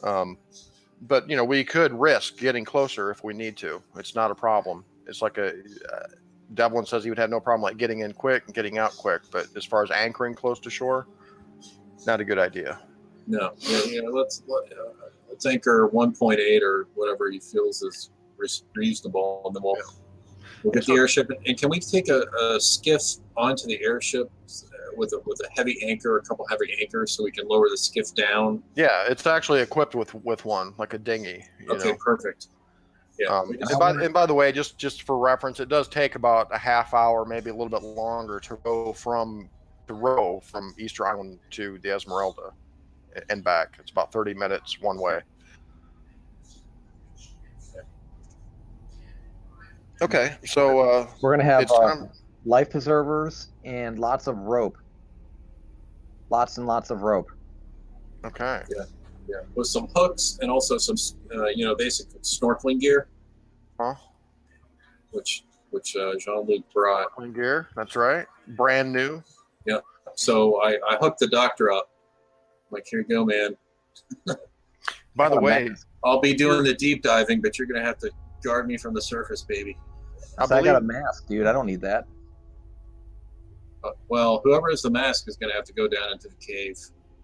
But we could risk getting closer if we need to. It's not a problem. It's like Devlin says he would have no problem like getting in quick and getting out quick. But as far as anchoring close to shore, not a good idea. No, let's let's anchor 1.8 or whatever he feels is reasonable, and then we'll get the airship. And can we take a skiff onto the airship with a heavy anchor, a couple heavy anchors, so we can lower the skiff down? Yeah, it's actually equipped with one, like a dinghy. Okay, perfect. Yeah. And by the way, just for reference, it does take about a half hour, maybe a little bit longer, to row from Easter Island to the Esmeralda and back. It's about 30 minutes one way. Okay, so We're gonna have it's time. life preservers and lots of rope. Lots and lots of rope. Okay. Yeah, with some hooks and also some basic snorkeling gear, Huh? which Jean-Luc brought. Snorkeling gear. That's right. Brand new. Yeah. So I hooked the doctor up. I'm like, here you go, man. By the way, I'll be doing the deep diving, but you're gonna have to guard me from the surface, baby. I got a mask, dude. I don't need that. Well, whoever has the mask is gonna have to go down into the cave.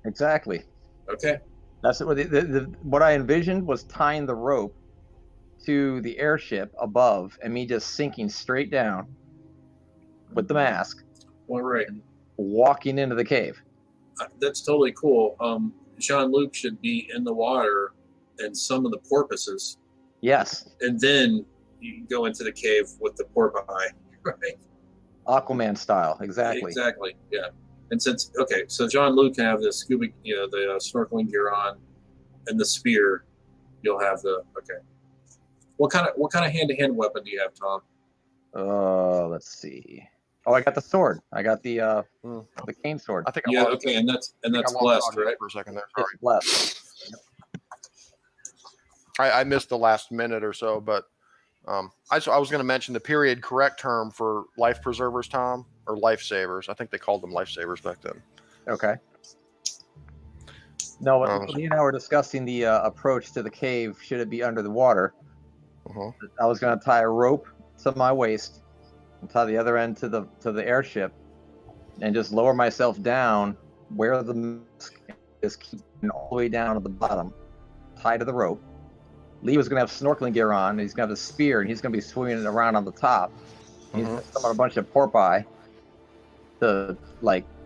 Exactly. Okay. That's what I envisioned was tying the rope to the airship above and me just sinking straight down with the mask. Well, right. Walking into the cave. That's totally cool. Jean-Luc should be in the water and some of the porpoises. Yes. And then you can go into the cave with the porpoise, right? Aquaman style. Exactly. Exactly. Yeah. And so Jean-Luc can have the scuba, the snorkeling gear on, and the spear. You'll have okay. What kind of hand-to-hand weapon do you have, Tom? Let's see. Oh, I got the sword. I got the cane sword. I think okay, and that's blessed, right? For a second there. It's blessed. I missed the last minute or so, but I was going to mention the period correct term for life preservers, Tom, or lifesavers. I think they called them lifesavers back then. Okay. No, me and I were discussing the approach to the cave. Should it be under the water? I was going to tie a rope to my waist and tie the other end to the airship, and just lower myself down where the mask is, keeping all the way down to the bottom, tied to the rope. Lee was going to have snorkeling gear on, and he's going to have a spear, and he's going to be swimming it around on the top. He's going to summon a bunch of porpoise to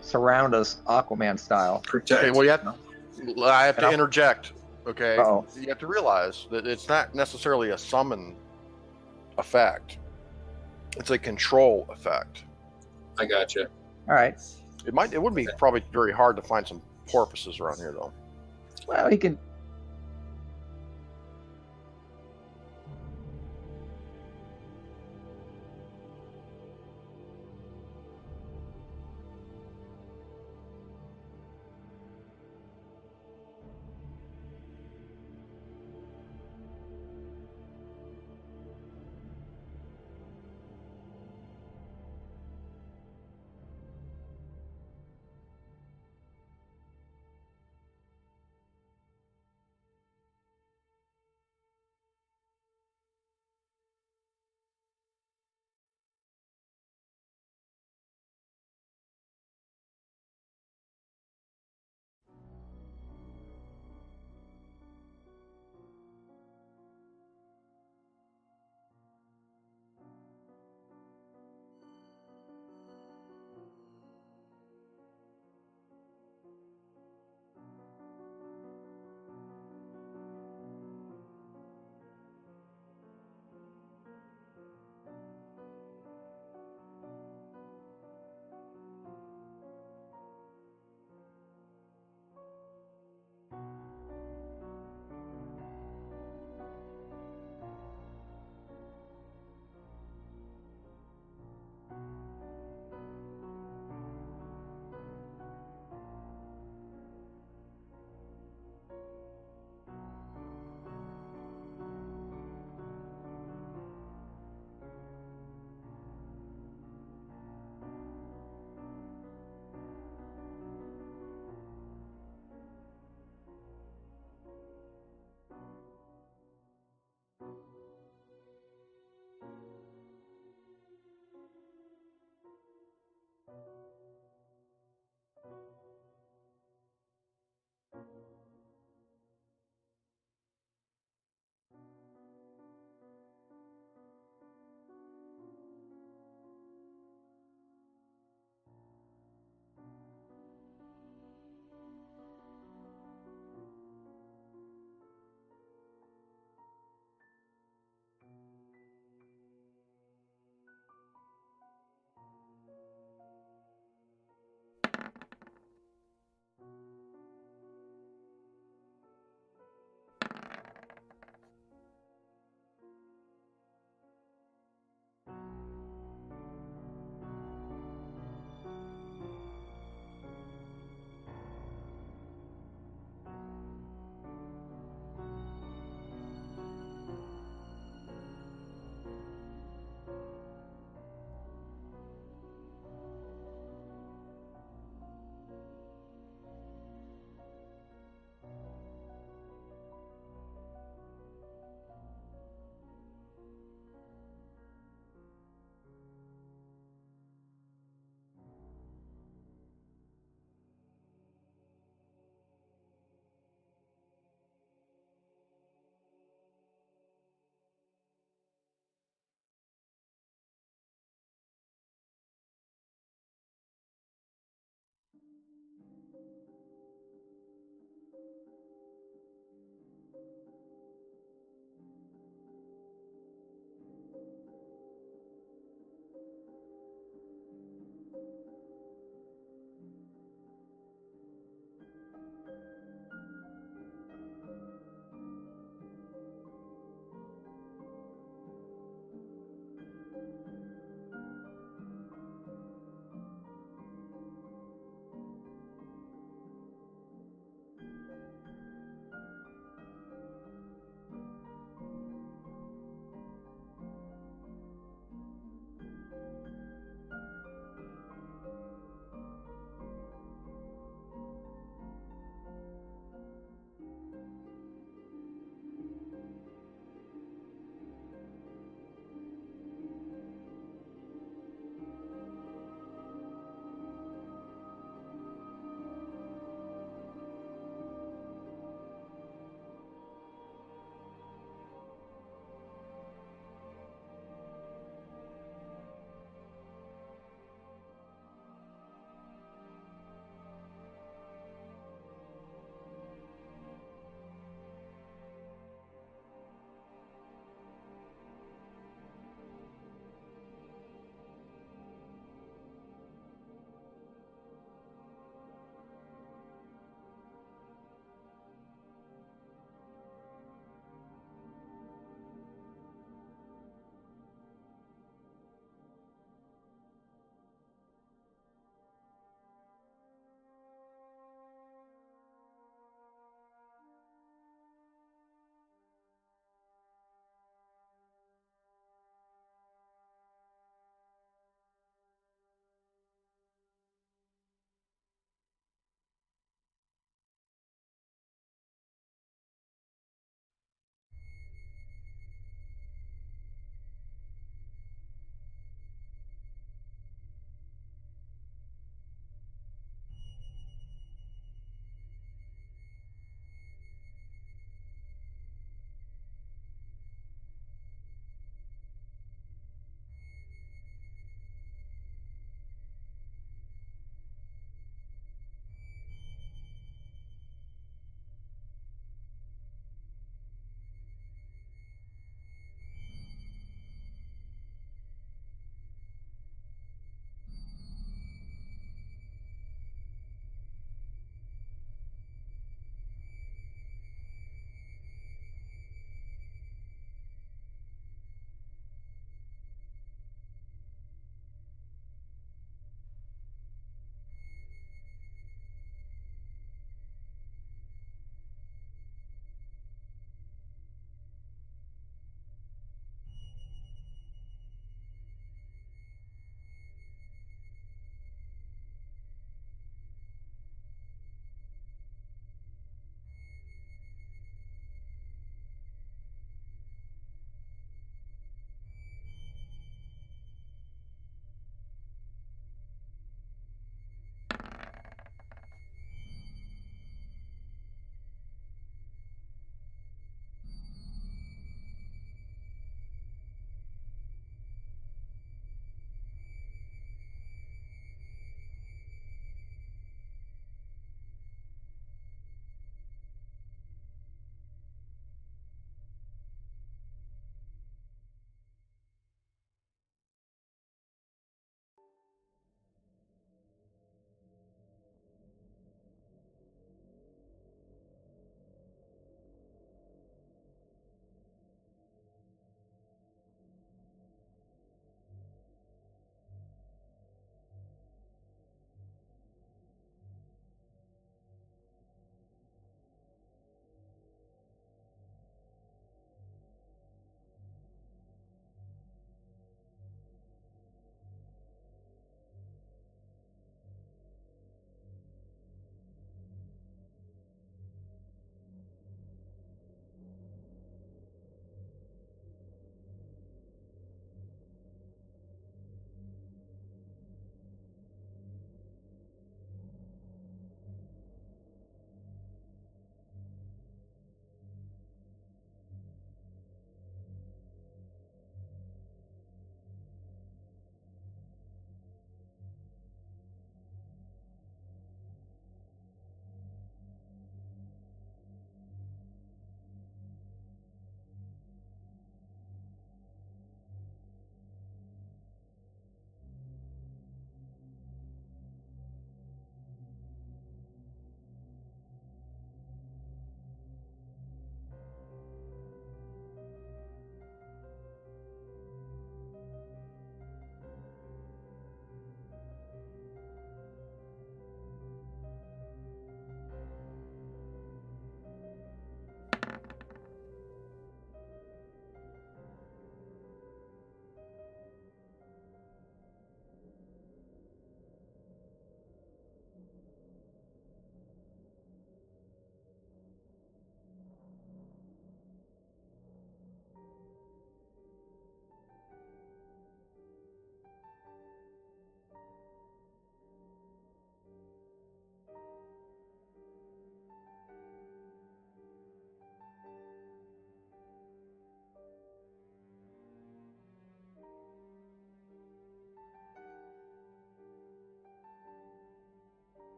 surround us Aquaman style. Protect. Okay, well, I have to interject. Okay, Uh-oh. You have to realize that it's not necessarily a summon effect; it's a control effect. I got you. All right. It would be probably very hard to find some porpoises around here, though. Well, he can.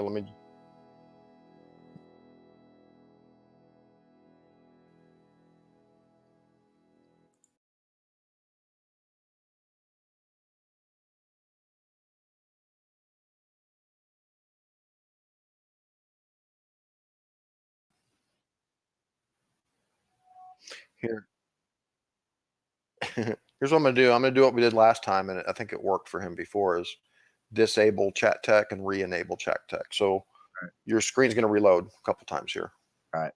let me. Here. Here's what I'm gonna do. I'm gonna do what we did last time, and I think it worked for him before. Is disable chat tech and re-enable chat tech. So Right. your screen's gonna reload a couple times here. All right.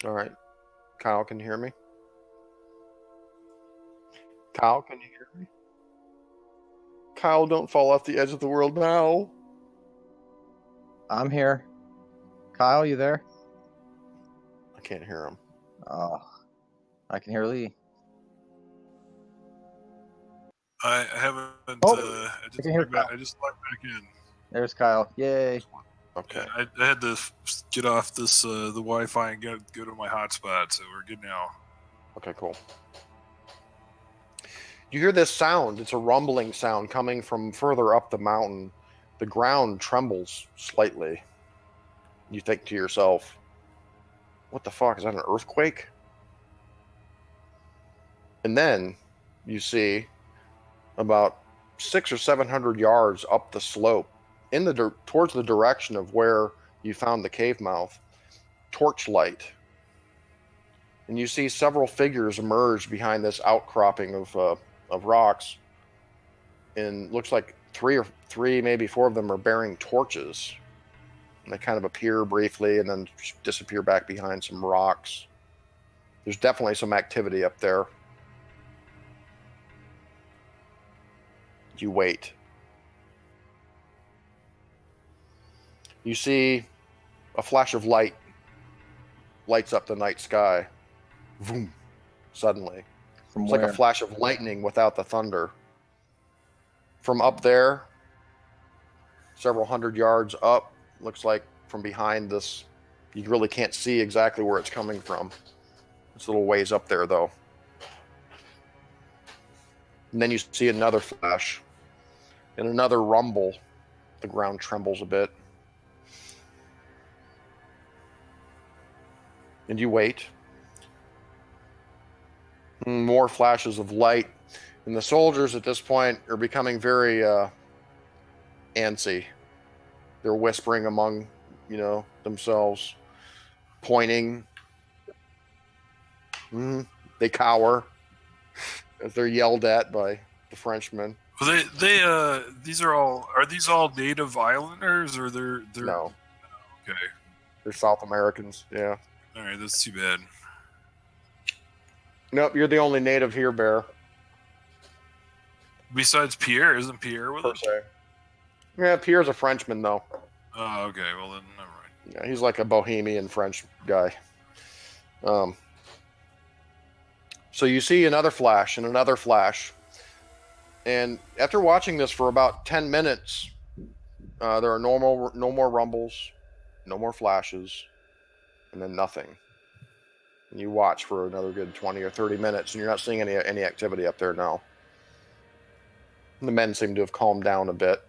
All right. Kyle, can you hear me? Kyle, can you hear me? Kyle, don't fall off the edge of the world now. I'm here. Kyle, you there? I can't hear him. Oh, I can hear Lee. I haven't. Oh, I can hear Kyle. I just logged back in. There's Kyle. Yay. Okay. Yeah, I had to get off this the Wi-Fi and go to my hotspot, so we're good now. Okay, cool. You hear this sound. It's a rumbling sound coming from further up the mountain. The ground trembles slightly. You think to yourself, what the fuck? Is that an earthquake? And then you see about 600 or 700 yards up the slope, towards the direction of where you found the cave mouth, torchlight. And you see several figures emerge behind this outcropping of rocks. And looks like three, maybe four of them are bearing torches. And they kind of appear briefly and then disappear back behind some rocks. There's definitely some activity up there. You wait. You see a flash of light lights up the night sky. Vroom, suddenly. From It's where? like a flash of lightning without the thunder. From up there, several hundred yards up, looks like from behind this, you really can't see exactly where it's coming from. It's a little ways up there, though. And then you see another flash and another rumble. The ground trembles a bit. And you wait. More flashes of light. And the soldiers at this point are becoming very antsy. They're whispering among, themselves, pointing. They cower as they're yelled at by the Frenchmen. Well, these are these all native islanders, or they're No, okay? they're South Americans. Yeah. All right, that's too bad. Nope, you're the only native here, Bear. Besides Pierre, isn't Pierre with Per us? se. Yeah, Pierre's a Frenchman, though. Oh, okay. Well, then never mind. Yeah, he's like a bohemian French guy. So you see another flash and another flash. And after watching this for about 10 minutes, there are no more rumbles, no more flashes, and then nothing. And you watch for another good 20 or 30 minutes, and you're not seeing any activity up there now. And the men seem to have calmed down a bit.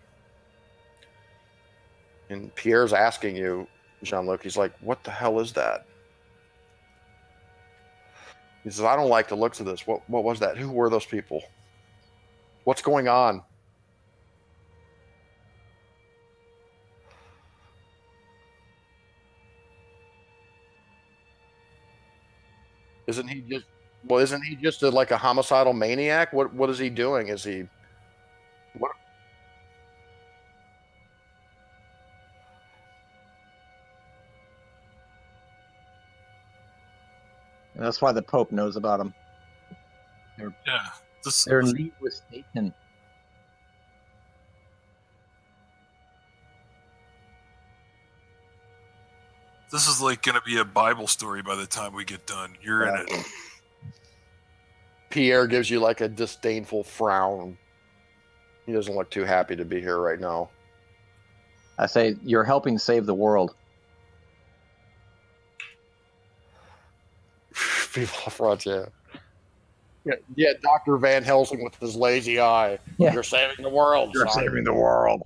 And Pierre's asking you, Jean-Luc, he's like, what the hell is that? He says, I don't like the looks of this. What was that? Who were those people? What's going on? Isn't he just like a homicidal maniac? What is he doing? Is he what? And that's why the Pope knows about him. Yeah, Their lead was taken. This is like going to be a Bible story by the time we get done. You're in it. Pierre gives you like a disdainful frown. He doesn't look too happy to be here right now. I say, you're helping save the world. People off front, yeah. Yeah, Dr. Van Helsing with his lazy eye. Yeah. You're saving the world. You're son. saving the world.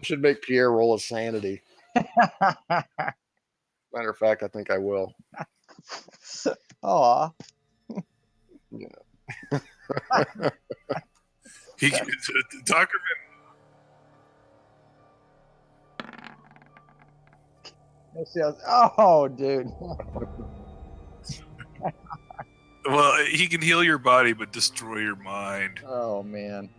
Should make Pierre roll a sanity. Matter of fact, I think I will. Aw. Yeah. Dr. Oh, dude. Well, he can heal your body, but destroy your mind. Oh, man.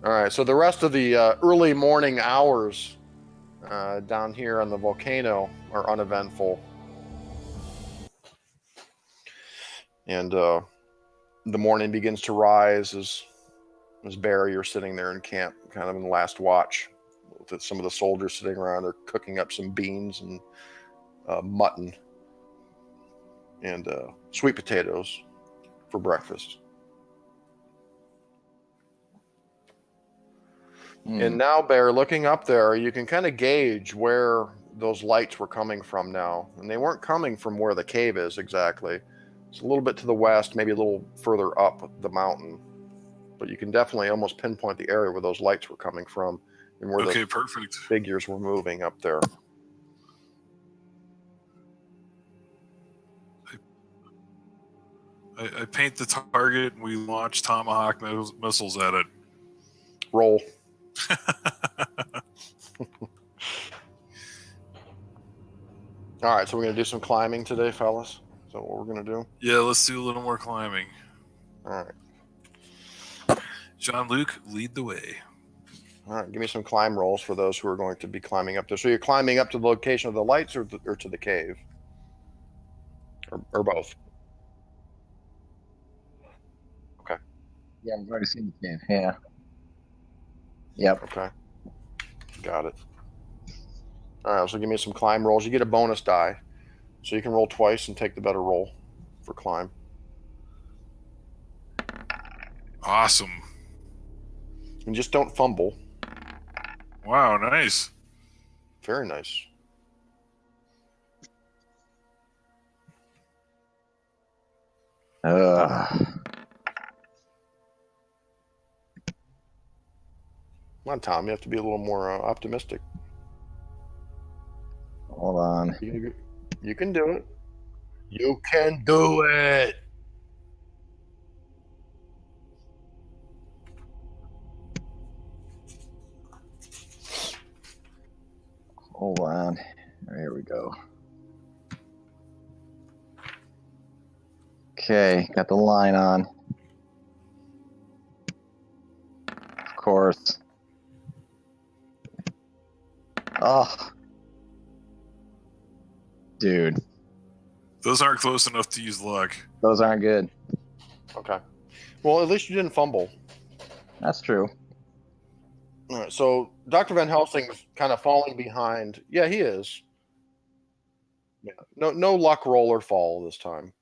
All right, so the rest of the early morning hours down here on the volcano are uneventful. And the morning begins to rise as Barry, you're sitting there in camp, kind of in the last watch. With some of the soldiers sitting around, they're cooking up some beans and mutton and sweet potatoes for breakfast. And now, Bear, looking up there, you can kind of gauge where those lights were coming from now. And they weren't coming from where the cave is exactly. It's a little bit to the west, maybe a little further up the mountain. But you can definitely almost pinpoint the area where those lights were coming from and where the Perfect. figures were moving up there. I paint the target and we launch Tomahawk missiles at it. Roll. All right, so we're going to do some climbing today, fellas. Is that what we're going to do? Yeah, let's do a little more climbing. All right. Jean-Luc, lead the way. All right, give me some climb rolls for those who are going to be climbing up there. So you're climbing up to the location of the lights or to the cave? Or both? Okay. Yeah, I've already seen the cave. Yeah. Yep. Okay. Got it. All right, so give me some climb rolls. You get a bonus die. So you can roll twice and take the better roll for climb. Awesome. And just don't fumble. Wow, nice. Very nice. Come on, Tom. You have to be a little more optimistic. Hold on. You can do it. You can do it. Hold on. Here we go. Okay, got the line on. Of course. Oh. Dude. Those aren't close enough to use luck. Those aren't good. Okay. Well, at least you didn't fumble. That's true. All right, so Dr. Van Helsing's kind of falling behind. Yeah, he is. Yeah. No luck roll or fall this time.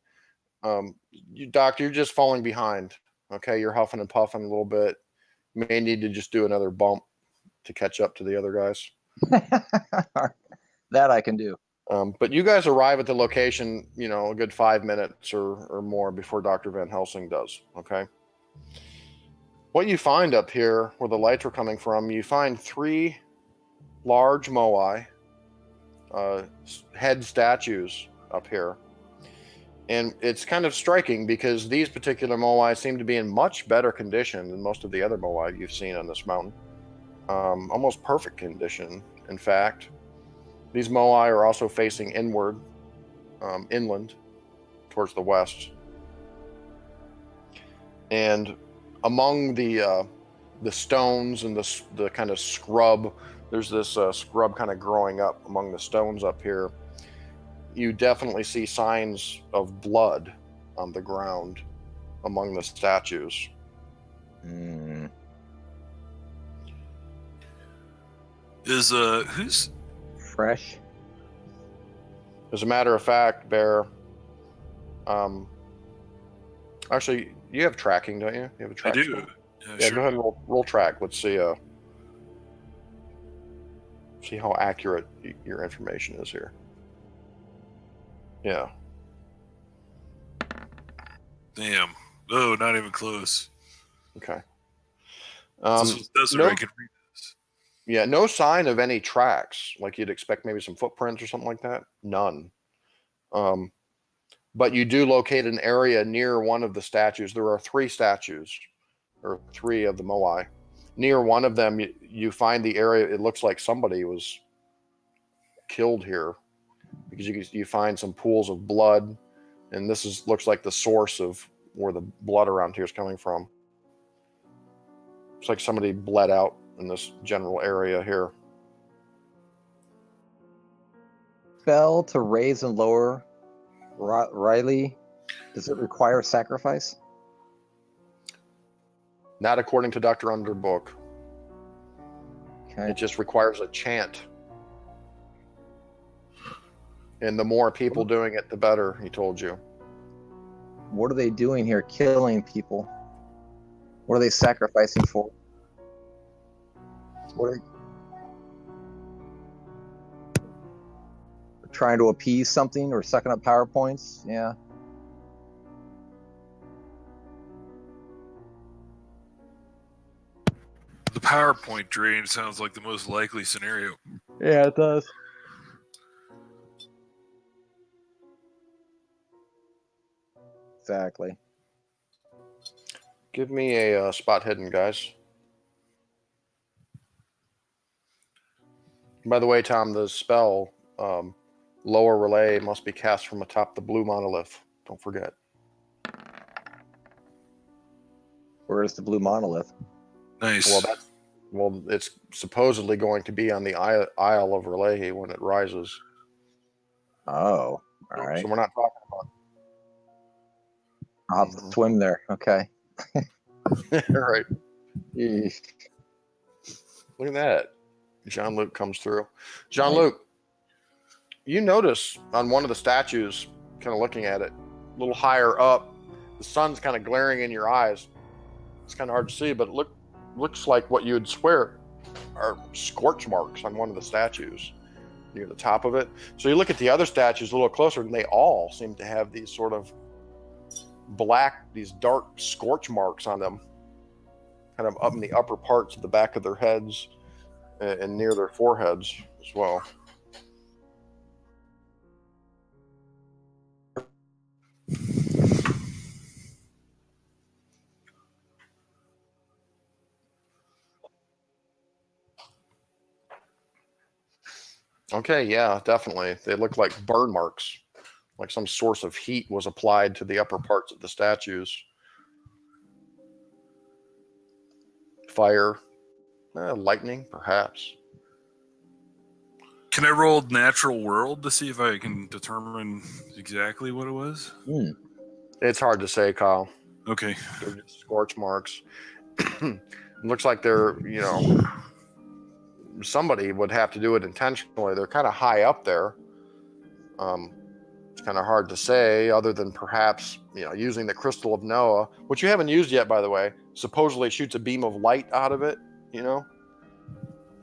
Doctor, you're just falling behind. Okay, you're huffing and puffing a little bit. You may need to just do another bump to catch up to the other guys. That I can do. But you guys arrive at the location, a good 5 minutes or more before Dr. Van Helsing does. Okay. What you find up here, where the lights are coming from, you find 3 large moai, head statues up here. And it's kind of striking because these particular moai seem to be in much better condition than most of the other moai you've seen on this mountain. Almost perfect condition, in fact. These moai are also facing inward, inland, towards the west. And among the stones and the kind of scrub There's this scrub kind of growing up among the stones up here. You definitely see signs of blood on the ground among the statues. Is who's Fresh. As a matter of fact, Bear, actually, you have tracking, don't you? You have a I track do. skill? Yeah, Yeah, sure. go ahead and roll track. Let's see see how accurate your information is here. Yeah. Damn. Oh, not even close. Okay. This was desert. no- I could read this. Yeah, no sign of any tracks, like you'd expect maybe some footprints or something like that. None. But you do locate an area near one of the statues. There are 3 statues, or 3 of the Moai. Near one of them, you find the area. It looks like somebody was killed here, because you find some pools of blood, and this looks like the source of where the blood around here is coming from. It's like somebody bled out in this general area here. Spell to raise and lower Riley. Does it require sacrifice? Not according to Dr. Underbook. Okay. It just requires a chant. And the more people doing it, the better, he told you. What are they doing here? Killing people. What are they sacrificing for? What are they trying to appease something or sucking up PowerPoints? Yeah. The PowerPoint drain sounds like the most likely scenario. Yeah, it does. Exactly. Give me a spot hidden, guys. By the way, Tom, the spell lower relay must be cast from atop the blue monolith. Don't forget. Where is the blue monolith? Nice. Well, it's supposedly going to be on the Isle of Relay when it rises. Oh, all right. So we're not talking about. I'll have to swim there. Okay. Right. Eesh. Look at that. Jean-Luc comes through. Jean-Luc, you notice on one of the statues, kind of looking at it, a little higher up, the sun's kind of glaring in your eyes. It's kind of hard to see, but it looks like what you would swear are scorch marks on one of the statues near the top of it. So you look at the other statues a little closer, and they all seem to have these sort of these dark scorch marks on them, kind of up in the upper parts of the back of their heads and near their foreheads as well. Okay, yeah, definitely. They look like burn marks, like some source of heat was applied to the upper parts of the statues. Fire, lightning, perhaps. Can I roll natural world to see if I can determine exactly what it was? It's hard to say, Kyle. Okay. They're just scorch marks. It looks like they're, somebody would have to do it intentionally. They're kind of high up there. It's kind of hard to say, other than perhaps, using the Crystal of Noa, which you haven't used yet, by the way. Supposedly shoots a beam of light out of it,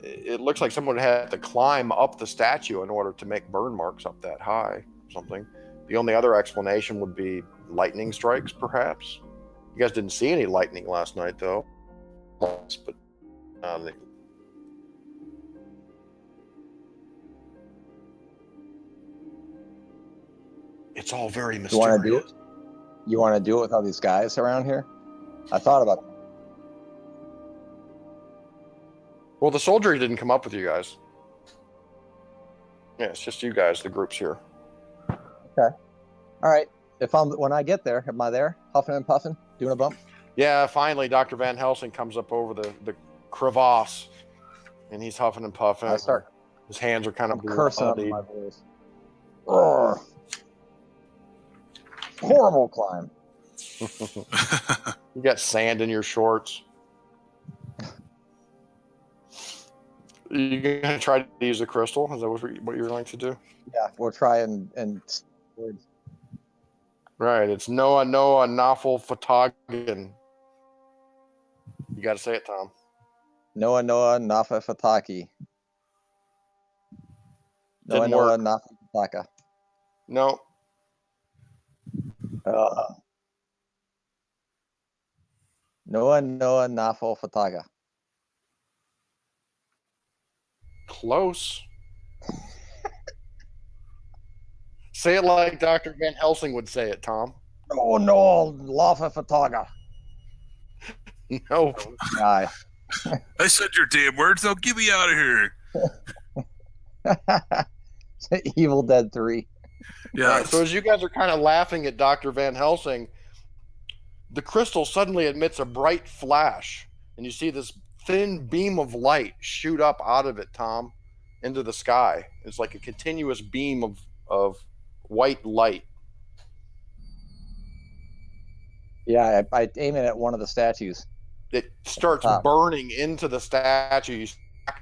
It looks like someone would have to climb up the statue in order to make burn marks up that high or something. The only other explanation would be lightning strikes, perhaps. You guys didn't see any lightning last night, though. But it's all very mysterious. You want to do it with all these guys around here? I thought about that. Well, the soldiery didn't come up with you guys. Yeah, it's just you guys, the group's here. Okay. All right. When I get there, am I there? Huffing and puffing? Doing a bump? Yeah, finally, Dr. Van Helsing comes up over the crevasse. and he's huffing and puffing. I start His hands are kind of cursing under bloody. my voice. Ugh. Horrible climb. You got sand in your shorts. You gonna try to use the crystal? Is that what you're going to do? Yeah, we'll try and Right. It's Noa Nafel Fatagan. You got to say it, Tom. Noa Nafa Fataki. Noa Didn't work. Nafa Fataka. No. Noa Nafo Fataga. Close. Say it like Dr. Van Helsing would say it, Tom. Oh no, Lafa Fataga. No. Guy. I said your damn words. Now get me out of here. Evil Dead 3. Yeah. Right, so as you guys are kind of laughing at Dr. Van Helsing, the crystal suddenly emits a bright flash, and you see this thin beam of light shoot up out of it, Tom, into the sky. It's like a continuous beam of white light. Yeah, I aim it at one of the statues. It starts burning into the statue. You see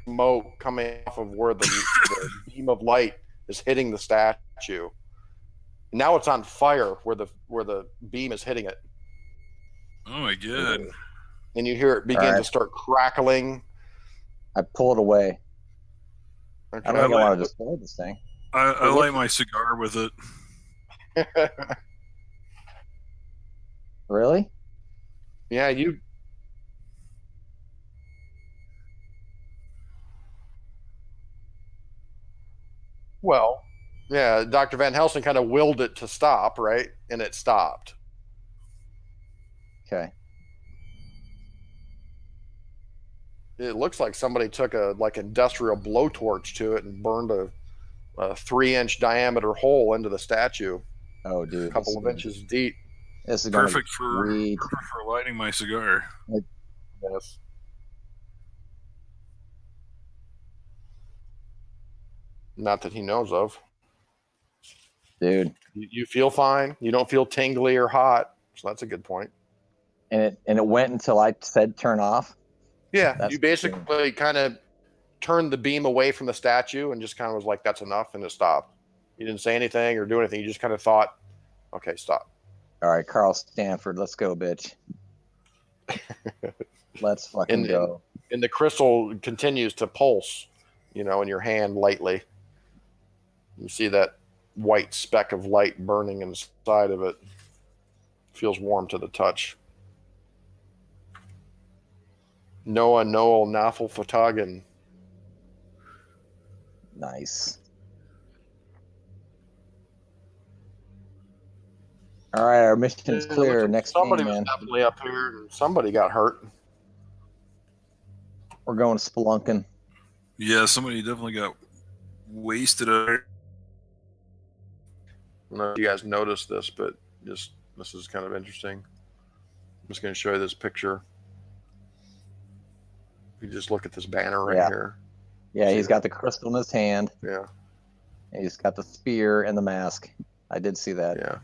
smoke coming off of where the beam of light is hitting the statue. Now it's on fire where the beam is hitting it. Oh my god. And you hear it begin to start crackling. I pull it away. Okay. I don't think I want to destroy this thing. I light my cigar with it. Really? Yeah, you. Well, yeah, Dr. Van Helsing kind of willed it to stop, right? And it stopped. Okay. It looks like somebody took a industrial blowtorch to it and burned a 3-inch diameter hole into the statue. Oh, dude. A couple of inches deep. This is Perfect for weed. lighting my cigar. Yes. Not that he knows of. Dude. You feel fine. You don't feel tingly or hot. So that's a good point. And it went until I said turn off. Yeah, That's you basically kind of turned the beam away from the statue and just kind of was like, that's enough, and it stopped. You didn't say anything or do anything. You just kind of thought, okay, stop. All right, Carl Stanford, let's go, bitch. Let's fucking go. And the crystal continues to pulse, in your hand lightly. You see that white speck of light burning inside of it. Feels warm to the touch. Noa Noel Nafel Fatagan. Nice. All right, our mission's clear. Next somebody game, was man. definitely up here, and somebody got hurt. We're going spelunking. Yeah, somebody definitely got wasted. I don't know if you guys noticed this, but this is kind of interesting. I'm just going to show you this picture. You just look at this banner right here. Yeah, he's got the crystal in his hand. Yeah. And he's got the spear and the mask. I did see that. Yeah.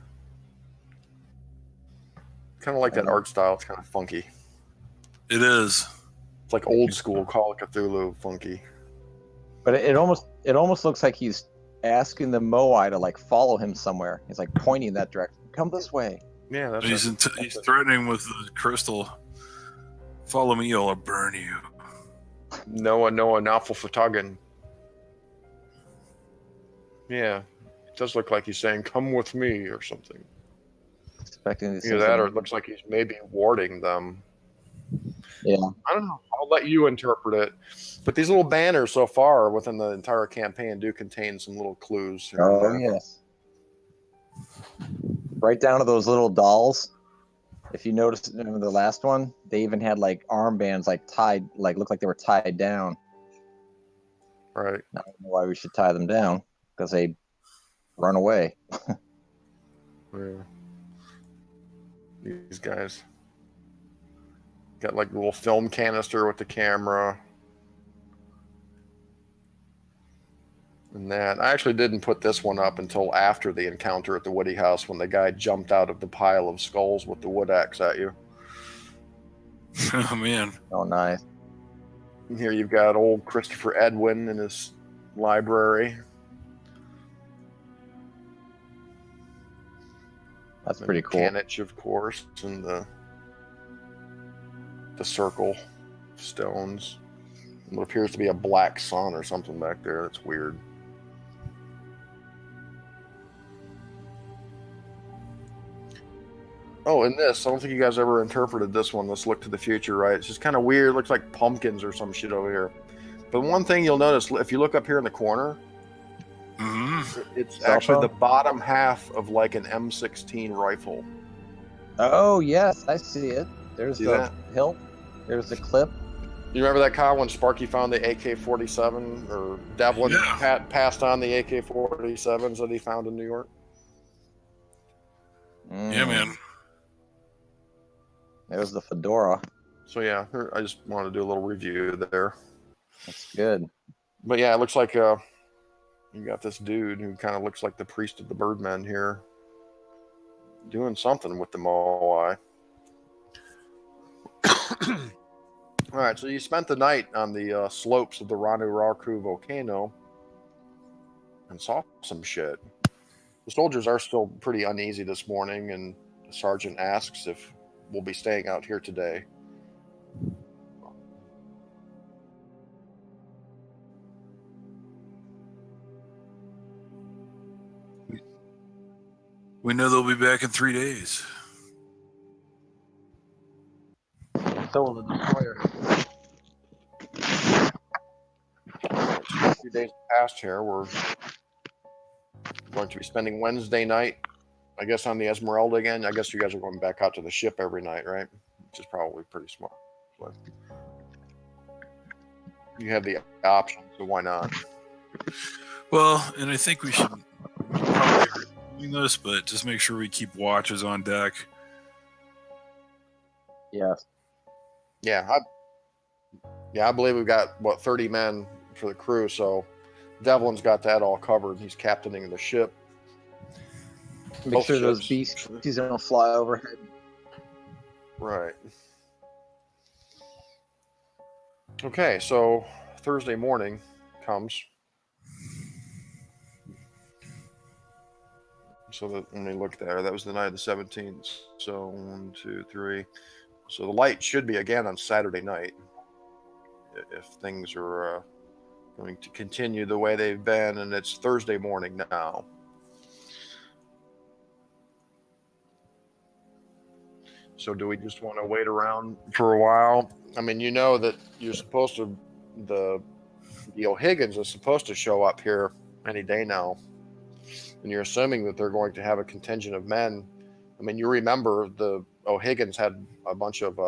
Kind of like that art style. It's kind of funky. It is. It's like old school Call of Cthulhu funky. But it almost looks like he's asking the Moai to follow him somewhere. He's pointing that direction. Come this way. Yeah, that's he's threatening with the crystal. Follow me, or I'll burn you. Noa Nafel Fatagan. Yeah, it does look like he's saying, "Come with me" or something. Expecting Either that, or it looks like he's maybe warding them. Yeah. I don't know. I'll let you interpret it. But these little banners so far within the entire campaign do contain some little clues. Oh, yes. Right down to those little dolls. If you notice in the last one, they even had armbands tied, looked like they were tied down. Right. I don't know why we should tie them down, because they run away. Yeah. These guys got a little film canister with the camera. And that I actually didn't put this one up until after the encounter at the Woody House when the guy jumped out of the pile of skulls with the wood axe at you. Oh man. Oh, nice. And here you've got old Christopher Edwin in his library. That's pretty cool. Canich, of course, and the circle stones. What appears to be a black sun or something back there. That's weird. Oh, and this, I don't think you guys ever interpreted this one. Let's look to the future, right? It's just kind of weird. It looks like pumpkins or some shit over here. But one thing you'll notice, if you look up here in the corner, it's actually the bottom half of like an M16 rifle. Oh, yes, I see it. There's See the that? hilt. There's the clip. You remember that, Kyle, when Sparky found the AK-47, or Devlin passed on the AK-47s that he found in New York? Yeah, man. There's the fedora. So yeah, I just wanted to do a little review there. That's good. But yeah, it looks like you got this dude who kind of looks like the priest of the Birdmen here, doing something with the Moai. All right, so you spent the night on the slopes of the Ranu Rarku volcano and saw some shit. The soldiers are still pretty uneasy this morning, and the sergeant asks if we'll be staying out here today. We know they'll be back in 3 days. So will the destroyer. A few days past here, we're going to be spending Wednesday night, I guess, on the Esmeralda again. I guess you guys are going back out to the ship every night, right? Which is probably pretty smart. So you have the option, so why not? Well, and I think we should probably doing this, but just make sure we keep watches on deck. Yes. Yeah, I believe we've got 30 men for the crew, so Devlin's got that all covered. He's captaining the ship. Make Both sure those ships. beasties don't fly overhead. Right. Okay, so Thursday morning comes. So that when we look there, that was the night of the 17th. So 1, 2, 3. So the light should be again on Saturday night if things are going to continue the way they've been, and it's Thursday morning now. So do we just want to wait around for a while? I mean, you know that you're supposed to, the O'Higgins is supposed to show up here any day now. And you're assuming that they're going to have a contingent of men. I mean, you remember the O'Higgins had a bunch of,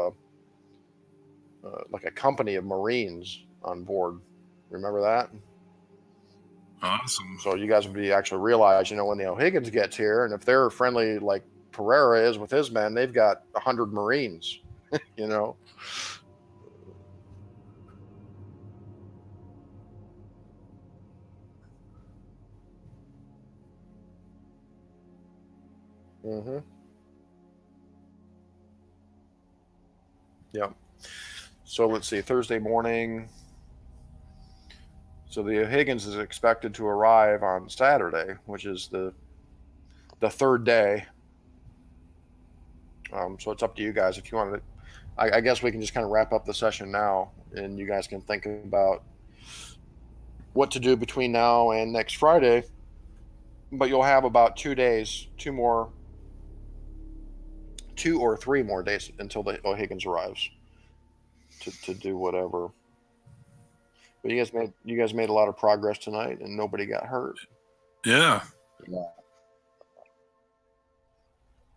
like a company of Marines on board. Remember that? Awesome. So you guys would be actually realize, when the O'Higgins gets here, and if they're friendly like Pereira is with his men, they've got 100 Marines, Mm-hmm. Yep. So let's see, Thursday morning. So the O'Higgins is expected to arrive on Saturday, which is the third day. So it's up to you guys if you want to. I guess we can just kind of wrap up the session now, and you guys can think about what to do between now and next Friday. But you'll have about 2 days, 2 or 3 more days until the O'Higgins arrives to do whatever. But you guys made a lot of progress tonight, and nobody got hurt. Yeah.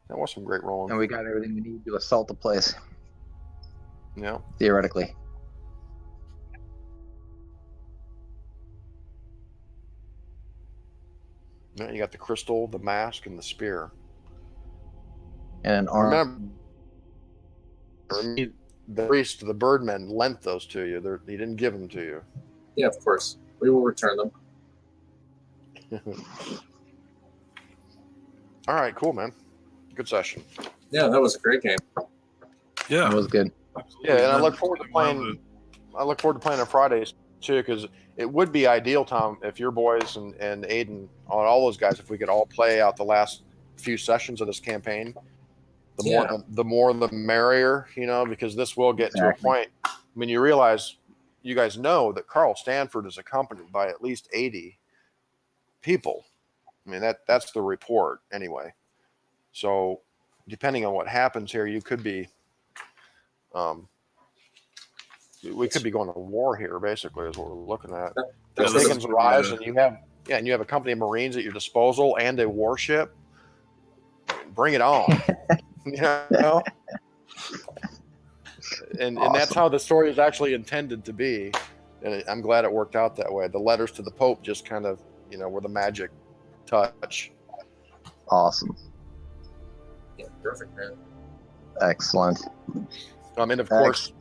That was some great rolling. And we got everything we need to assault the place. Yeah. Theoretically. Yeah, you got the crystal, the mask, and the spear. And an arm. Remember, the priest, the Birdmen, lent those to you. He didn't give them to you. Yeah, of course. We will return them. All right, cool, man. Good session. Yeah, that was a great game. Yeah, It was good. absolutely. Yeah, and I then look forward to one of playing. I look forward to playing on Fridays too, because it would be ideal, Tom, if your boys and Aiden, on all those guys, if we could all play out the last few sessions of this campaign. The more the merrier, you know, because this will get to a point. I mean, you realize, you guys know that Carl Stanford is accompanied by at least 80 people. I mean, that's the report anyway. So depending on what happens here, you could be, we could be going to war here, basically, is what we're looking at. That's The what Higgins arrives, and you have a company of Marines at your disposal and a warship. Bring it on. You know? And that's how the story is actually intended to be. And I'm glad it worked out that way. The letters to the Pope just kind of, you know, were the magic touch. Awesome. Yeah, perfect, man. Excellent. I mean, of course,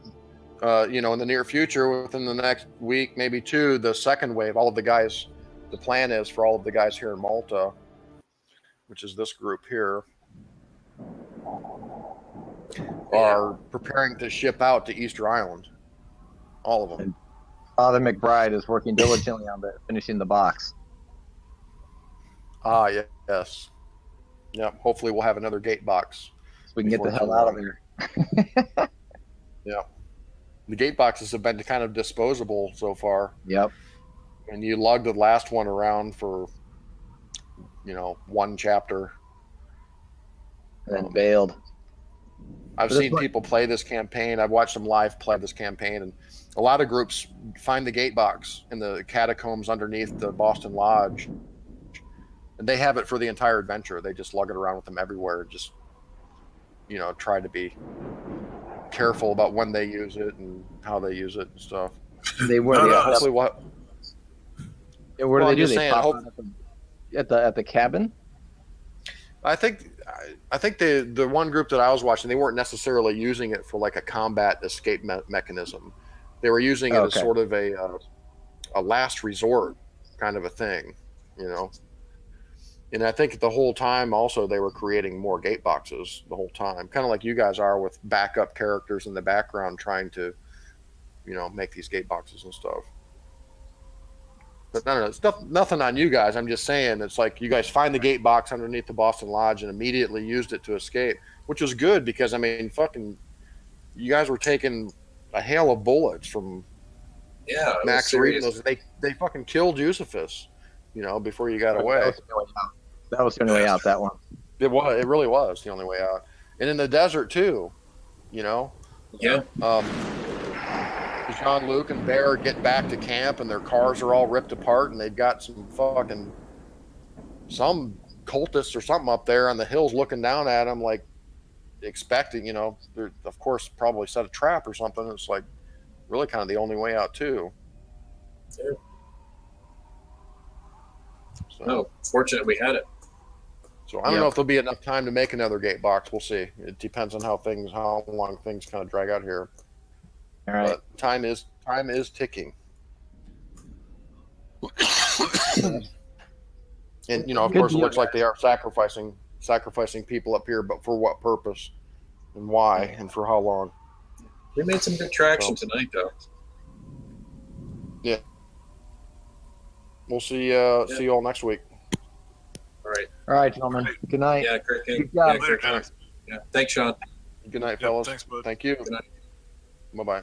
you know, in the near future, within the next week, maybe two, the second wave, all of the guys, the plan is for all of the guys here in Malta, which is this group here, are preparing to ship out to Easter Island. All of them. Father McBride is working diligently on finishing the box. Ah, yes. Yep. Hopefully we'll have another gate box. So we can get the Before hell too out of long. there. Yeah. The gate boxes have been kind of disposable so far. Yep. And you lugged the last one around for, you know, one chapter. And then bailed. I've But that's seen what- people play this campaign. I've watched them live play this campaign, and a lot of groups find the gate box in the catacombs underneath the Boston Lodge, and they have it for the entire adventure. They just lug it around with them everywhere. Just, you know, try to be careful about when they use it and how they use it and stuff. They were. No, They no, pop- Hopefully, what? what well, do I'm they do? just They saying, pop hope- out at the cabin. I think the one group that I was watching, they weren't necessarily using it for like a combat escape mechanism. They were using it as Okay. sort of a last resort kind of a thing, you know. And I think the whole time also they were creating more gate boxes the whole time, kind of like you guys are with backup characters in the background trying to, you know, make these gate boxes and stuff. But no, it's nothing on you guys. I'm just saying, it's like you guys find the gate box underneath the Boston Lodge and immediately used it to escape, which was good because, I mean, fucking, you guys were taking a hail of bullets from Yeah, it was Max serious. Reno. They fucking killed Yusufus, you know, before you got away. That was the only way out. That one. It really was the only way out. And in the desert too, you know. Yeah, Jean-Luc and Bear get back to camp and their cars are all ripped apart and they've got some cultists or something up there on the hills looking down at them, like expecting, you know, they're of course probably set a trap or something. It's like really kind of the only way out too. Yeah. So, no, fortunate we had it. so I don't know if there'll be enough time to make another gate box. We'll see. It depends on how long things kind of drag out here. All right. But time is ticking. And you know, of Good course, it deal, looks like they are sacrificing people up here, but for what purpose and why and for how long? We made some good traction tonight, though. We'll see you all next week. All right. All right, gentlemen. Good night. Yeah, great game. Good job. Yeah, great game. Yeah, thanks, Sean. Good night, Yep, fellas. thanks, bud. Thank you. Good night. Bye bye.